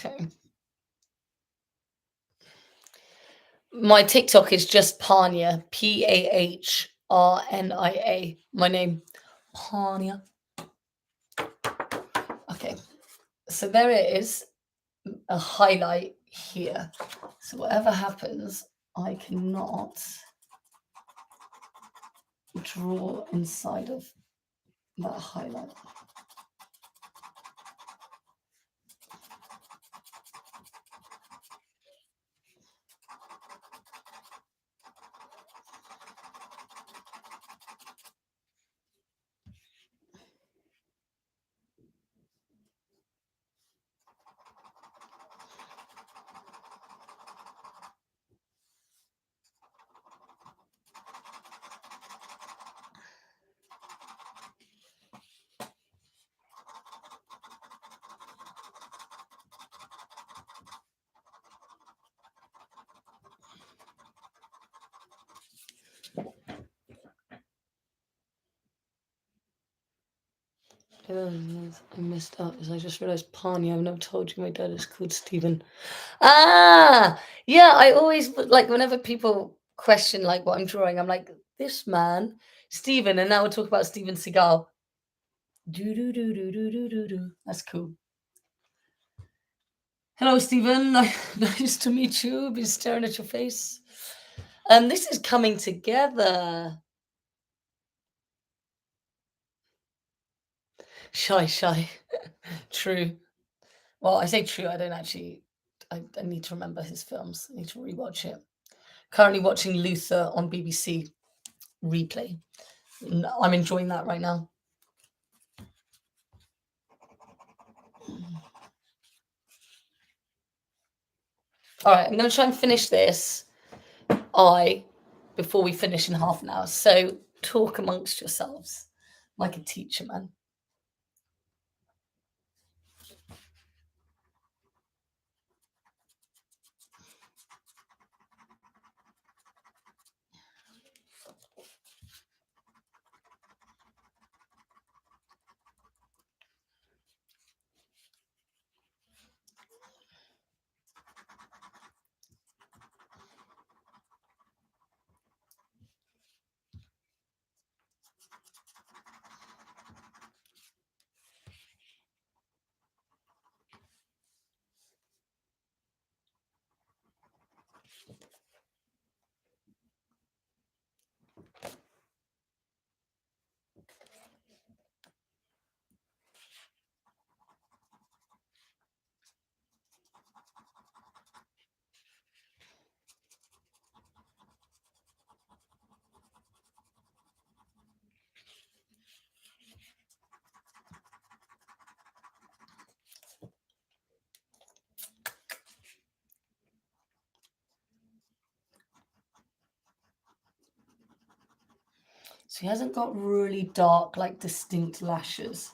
Okay. My TikTok is just Pania. Pahrnia. My name. Pania. Okay. So there it is. A highlight here. So whatever happens, I cannot draw inside of that highlight. I messed up because I just realized Pania. I've never told you my dad is called Stephen. Ah, yeah. I always like whenever people question like what I'm drawing, I'm like this man, Stephen, and now we'll talk about Steven Seagal. Do do do do do do do do. That's cool. Hello, Stephen. Nice to meet you. Been staring at your face. This is coming together. Shy. True. Well, I say true. I don't actually. I need to remember his films. I need to rewatch it. Currently watching Luther on BBC replay. I'm enjoying that right now. All right, I'm going to try and finish this. Before we finish in half an hour. So talk amongst yourselves like a teacher, man. So he hasn't got really dark, like distinct lashes.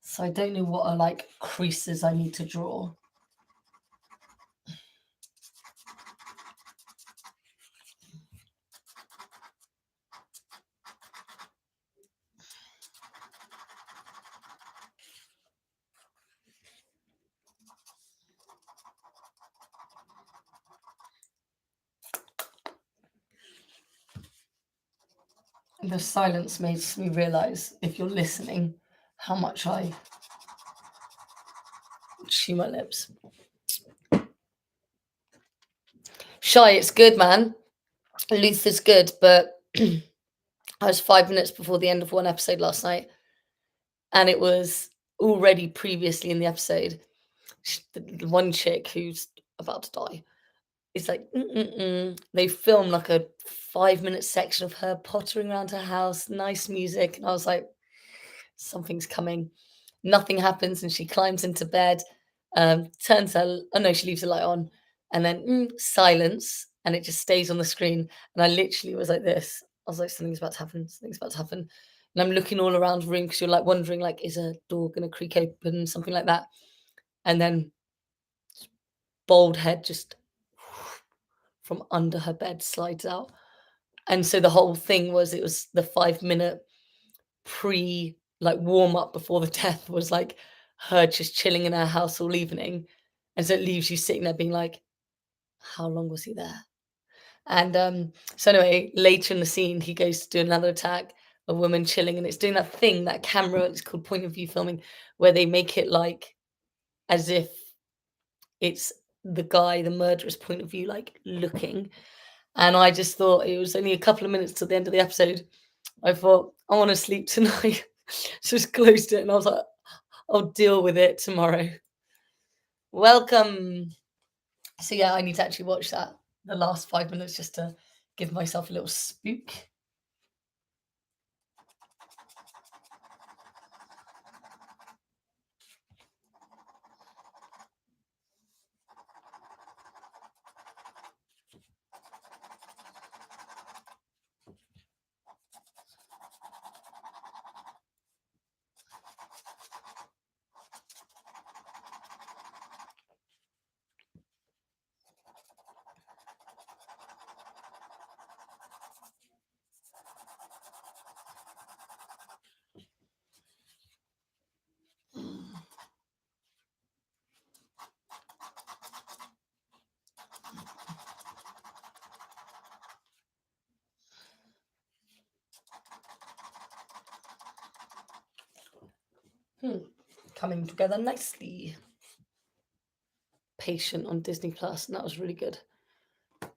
So I don't know what are like creases I need to draw. The silence makes me realize, if you're listening, how much I chew my lips. Shy, it's good, man. Luther's good, but I was 5 minutes before the end of one episode last night, and it was already previously in the episode. The one chick who's about to die is like, mm-mm-mm. They filmed like a 5 minute section of her pottering around her house, nice music, and I was like, something's coming. Nothing happens, and she climbs into bed, turns her, oh no, she leaves the light on, and then silence, and it just stays on the screen. And I literally was like this. I was like, something's about to happen, something's about to happen. And I'm looking all around the room because you're like wondering, like, is a door gonna creak open, something like that. And then bald head just from under her bed slides out. And so the whole thing was, it was the 5 minute pre like warm up before the death was like her just chilling in her house all evening. And so it leaves you sitting there being like, how long was he there? And so anyway, later in the scene, he goes to do another attack, a woman chilling, and it's doing that thing, that camera, it's called point of view filming, where they make it like as if it's the guy, the murderer's point of view, like looking. And I just thought, it was only a couple of minutes to the end of the episode, I thought, I want to sleep tonight. Just closed it and I was like, I'll deal with it tomorrow. Welcome. So yeah, I need to actually watch that, the last 5 minutes, just to give myself a little spook. Coming together nicely. Patient on Disney Plus, and that was really good.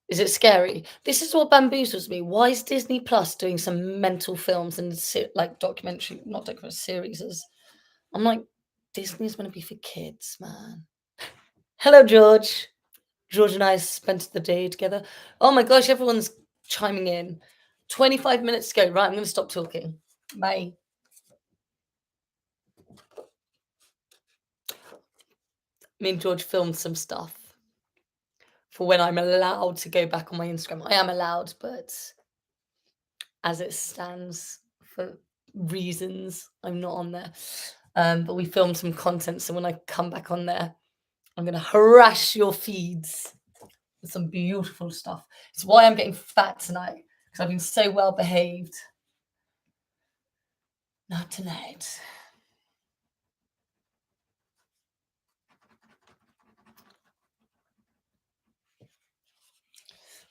Is it scary? This is what bamboozles me. Why is Disney Plus doing some mental films and like documentary, not documentary series? I'm like, Disney's going to be for kids, man. Hello, George. George and I spent the day together. Oh my gosh, everyone's chiming in. 25 minutes to go. Right, I'm going to stop talking. Bye. Me and George filmed some stuff for when I'm allowed to go back on my Instagram. I am allowed, but as it stands, for reasons, I'm not on there. But we filmed some content, so when I come back on there, I'm going to harass your feeds with some beautiful stuff. It's why I'm getting fat tonight, because I've been so well behaved. Not tonight.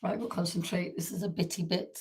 Right, we'll concentrate. This is a bitty bit.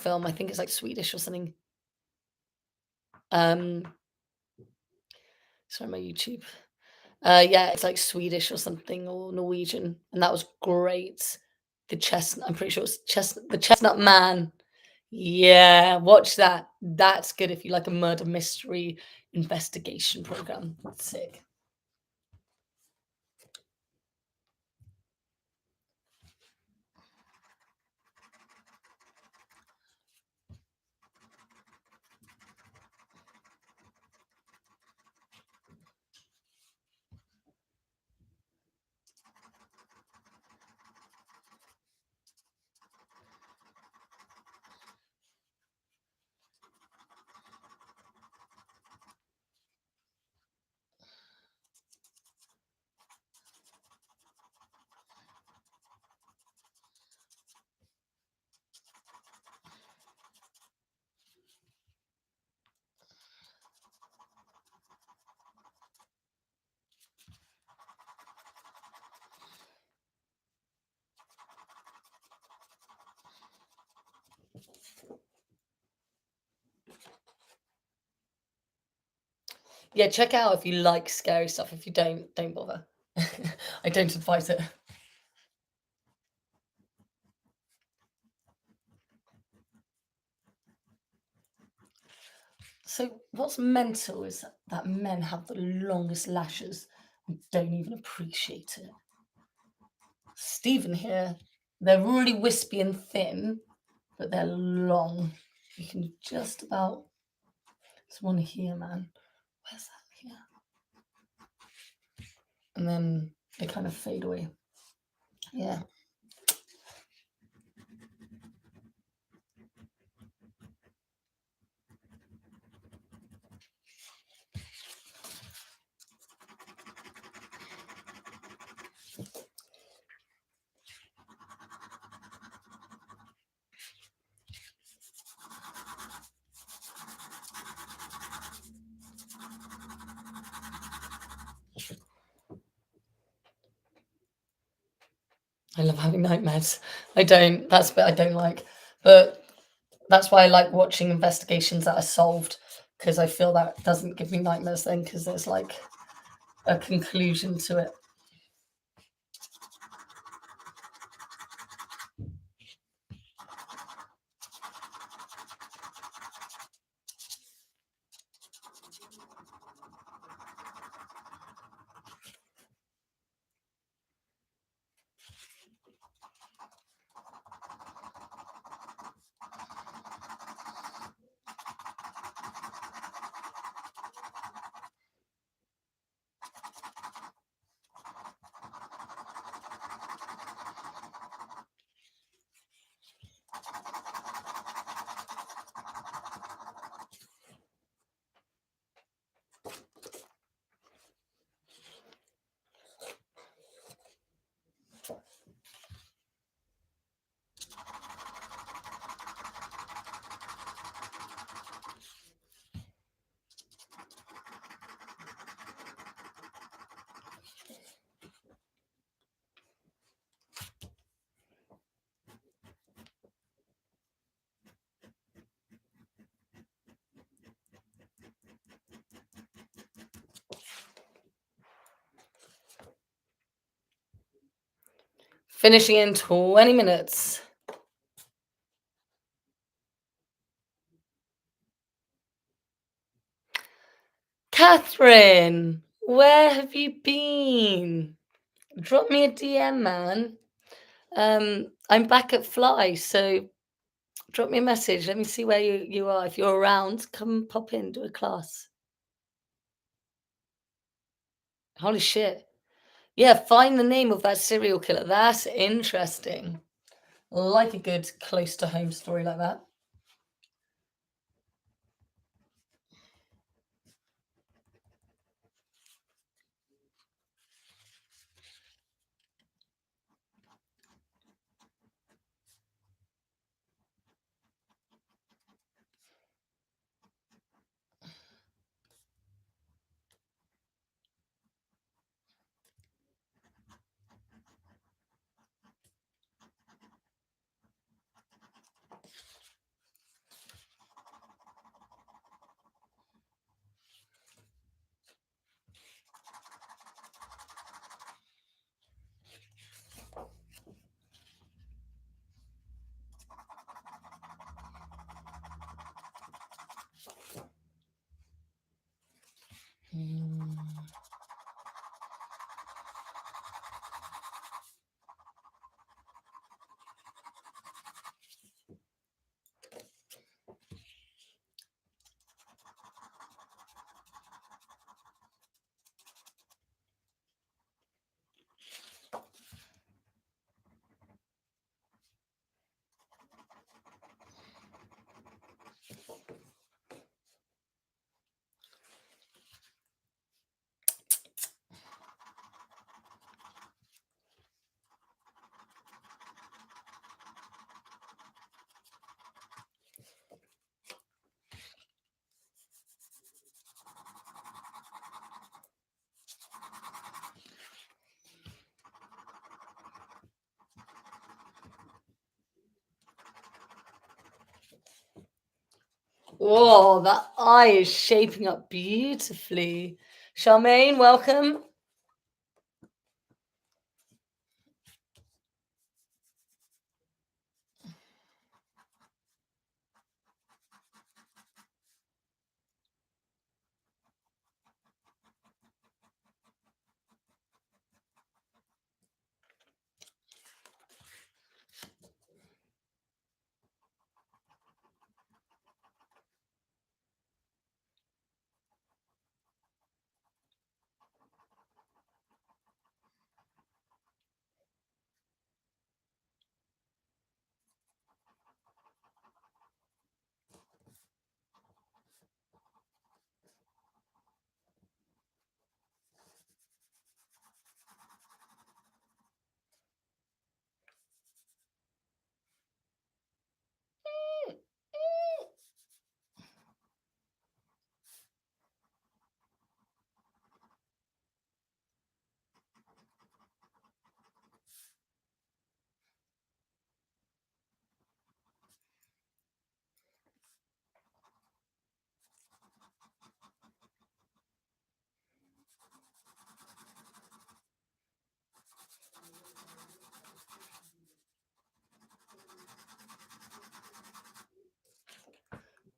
film. I think it's like Swedish or something. Um, sorry, my YouTube. Yeah, it's like Swedish or something or Norwegian, and that was great. The chestnut, I'm pretty sure it's the Chestnut Man. Yeah, watch that. That's good if you like a murder mystery investigation program. Sick. Yeah, check out if you like scary stuff. If you don't bother. I don't advise it. So what's mental is that men have the longest lashes and don't even appreciate it. Stephen here, they're really wispy and thin, but they're long. You can just about. There's one here, man. Where's that here? And then they kind of fade away. Yeah. I love having nightmares. I don't. That's the bit I don't like. But that's why I like watching investigations that are solved because I feel that doesn't give me nightmares then because there's like a conclusion to it. Finishing in 20 minutes. Catherine, where have you been? Drop me a DM, man. I'm back at Fly, so drop me a message. Let me see where you are. If you're around, come pop in, do a class. Holy shit. Yeah, find the name of that serial killer. That's interesting. Like a good close to home story like that. Oh, that eye is shaping up beautifully. Charmaine, welcome.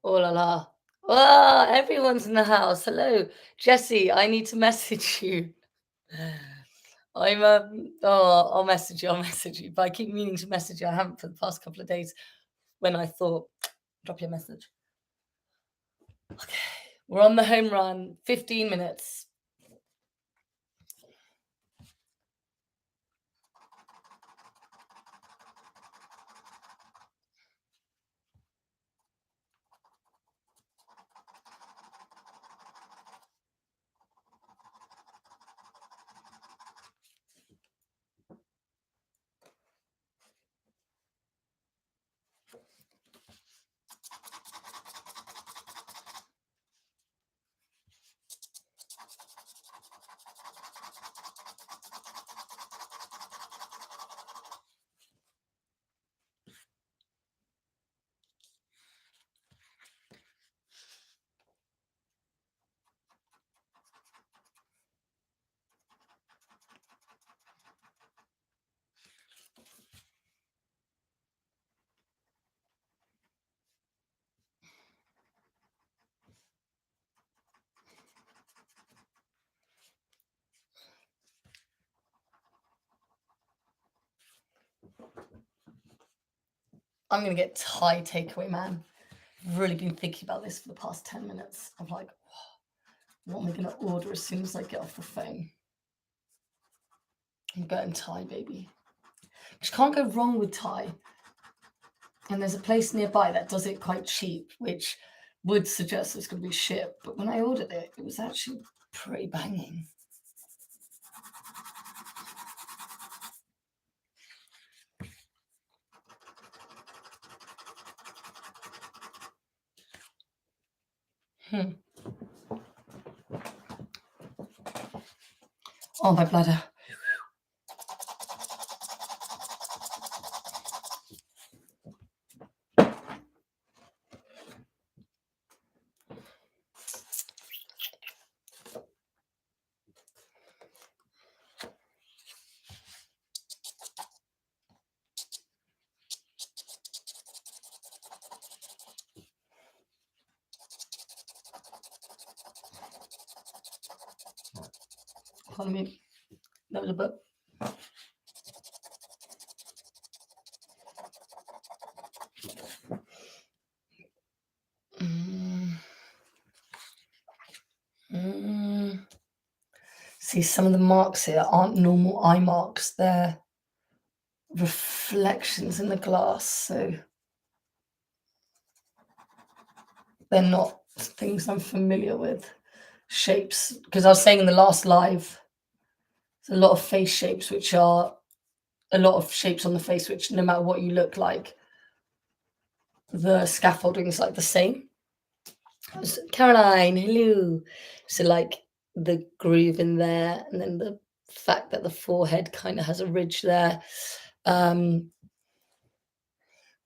Oh la la. Ah, everyone's in the house. Hello, Jesse. I need to message you. I'll message you. I'll message you. But I keep meaning to message you. I haven't for the past couple of days. When I thought, drop you a message. Okay, we're on the home run. 15 minutes. I'm gonna get Thai takeaway, man. I've really been thinking about this for the past 10 minutes. I'm like, what am I gonna order as soon as I get off the phone? I'm going Thai, baby. You can't go wrong with Thai. And there's a place nearby that does it quite cheap, which would suggest it's gonna be shit. But when I ordered it, it was actually pretty banging. Hmm. Oh, my bladder. Pardon me. That was a bit. See, some of the marks here aren't normal eye marks. They're reflections in the glass, so they're not things I'm familiar with. Shapes, because I was saying in the last live, there's a lot of face shapes, which are a lot of shapes on the face, which no matter what you look like, the scaffolding is like the same. Caroline, hello. So like the groove in there, and then the fact that the forehead kind of has a ridge there.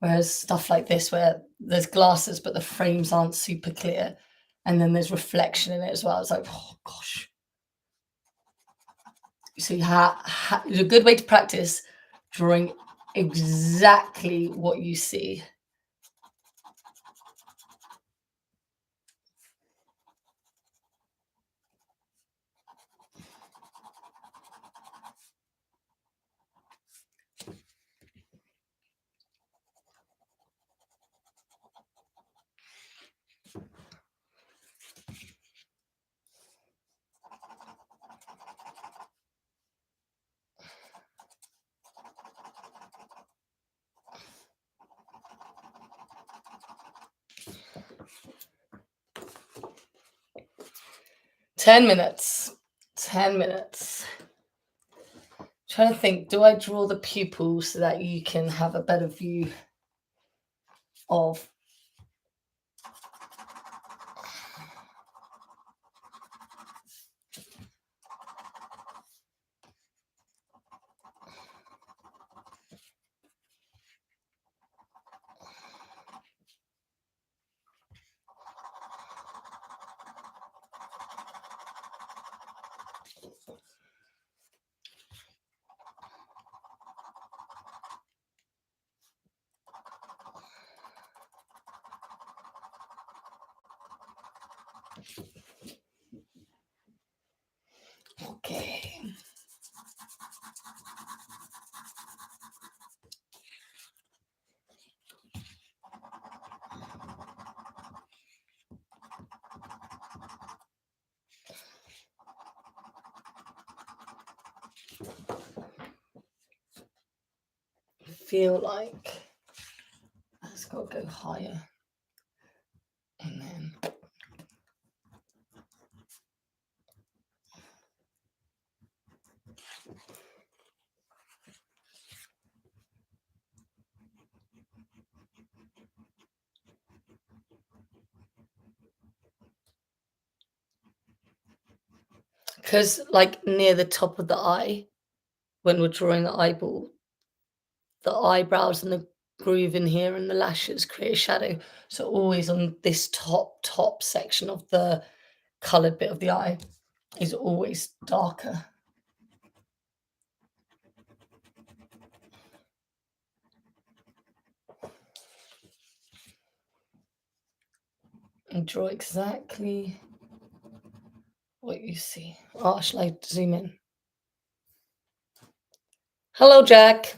Whereas stuff like this, where there's glasses, but the frames aren't super clear, and then there's reflection in it as well. It's like, oh gosh. So a good way to practice drawing exactly what you see. Ten minutes. 10 minutes. Trying to think, do I draw the pupils so that you can have a better view of? Okay. Feel like it's got to go higher. And then because like near the top of the eye, when we're drawing the eyeball, the eyebrows and the groove in here and the lashes create a shadow. So always on this top section of the coloured bit of the eye is always darker. And draw exactly what you see. Oh, shall I zoom in? Hello, Jack.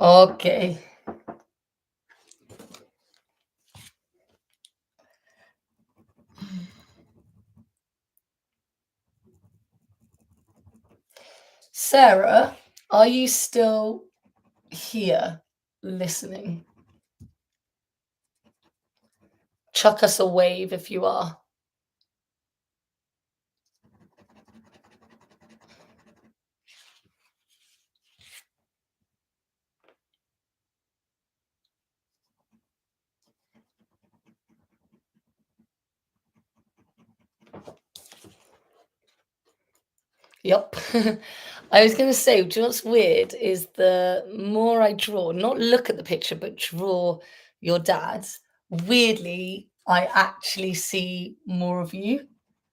Okay. Sarah, are you still here listening? Chuck us a wave if you are. Yep. I was going to say, do you know what's weird is the more I draw, not look at the picture, but draw your dad, weirdly, I actually see more of you.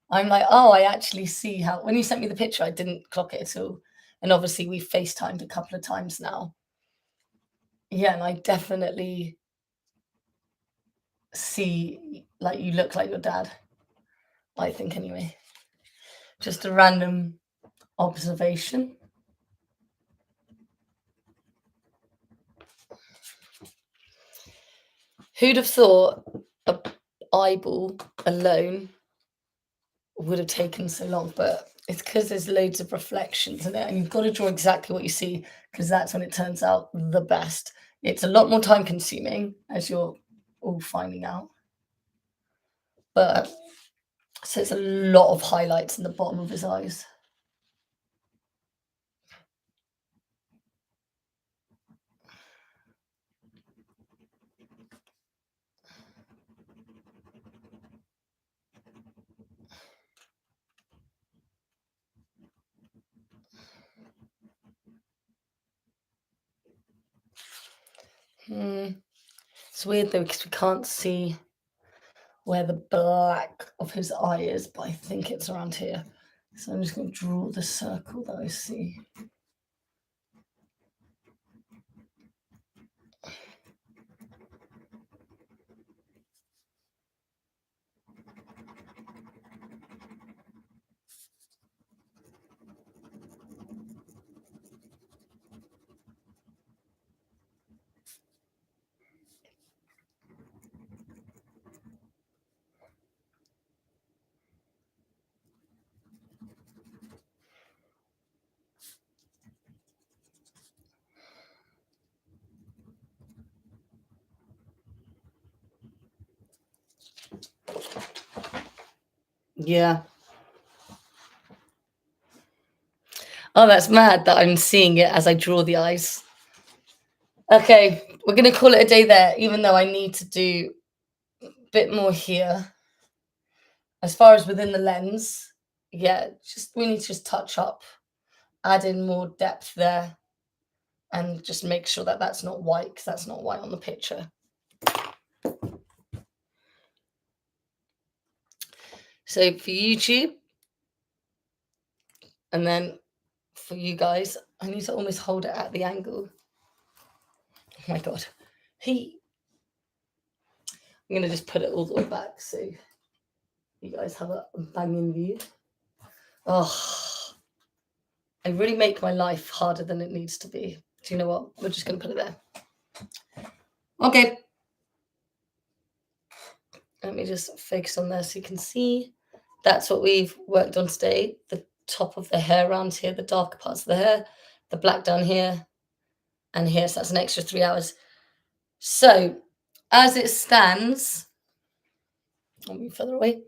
I'm like, oh, I actually see how, when you sent me the picture, I didn't clock it at all. And obviously, we've FaceTimed a couple of times now. Yeah, and I definitely see, like, you look like your dad, I think, anyway. Just a random observation. Who'd have thought a eyeball alone would have taken so long? But it's because there's loads of reflections in it, and you've got to draw exactly what you see because that's when it turns out the best. It's a lot more time consuming, as you're all finding out. But so it's a lot of highlights in the bottom of his eyes. Hmm. It's weird though because we can't see where the black of his eye is, but I think it's around here. So I'm just going to draw the circle that I see. Yeah. Oh, that's mad that I'm seeing it as I draw the eyes. Okay, we're going to call it a day there, even though I need to do a bit more here. As far as within the lens, yeah, just we need to just touch up, add in more depth there, and just make sure that that's not white because that's not white on the picture. So for YouTube, and then for you guys, I need to almost hold it at the angle. Oh my god. I'm gonna just put it all the way back so you guys have a banging view. Oh, I really make my life harder than it needs to be. Do you know what? We're just gonna put it there. Okay. Let me just focus on there so you can see. That's what we've worked on today. The top of the hair around here, the darker parts of the hair, the black down here, and here. So that's an extra 3 hours. So as it stands, I'll move further away.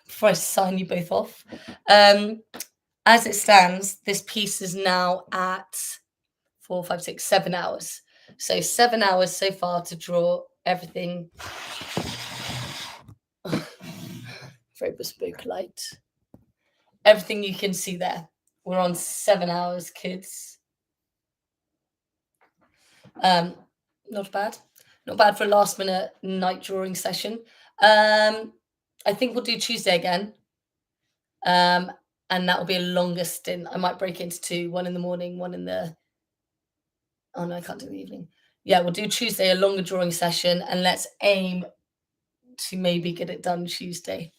Before I sign you both off. As it stands, this piece is now at 4, 5, 6, 7 hours. So 7 hours so far to draw everything. Very bespoke light. Everything you can see there. We're on 7 hours, kids. Not bad. Not bad for a last minute night drawing session. I think we'll do Tuesday again. And that will be a longer stint. I might break into two, one in the morning, one in the. Oh no, I can't do the evening. Yeah, we'll do Tuesday, a longer drawing session, and let's aim to maybe get it done Tuesday.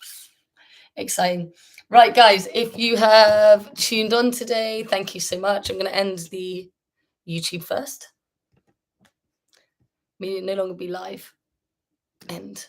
Exciting. Right, guys, if you have tuned on today, thank you so much. I'm going to end the YouTube first. May it no longer be live. End.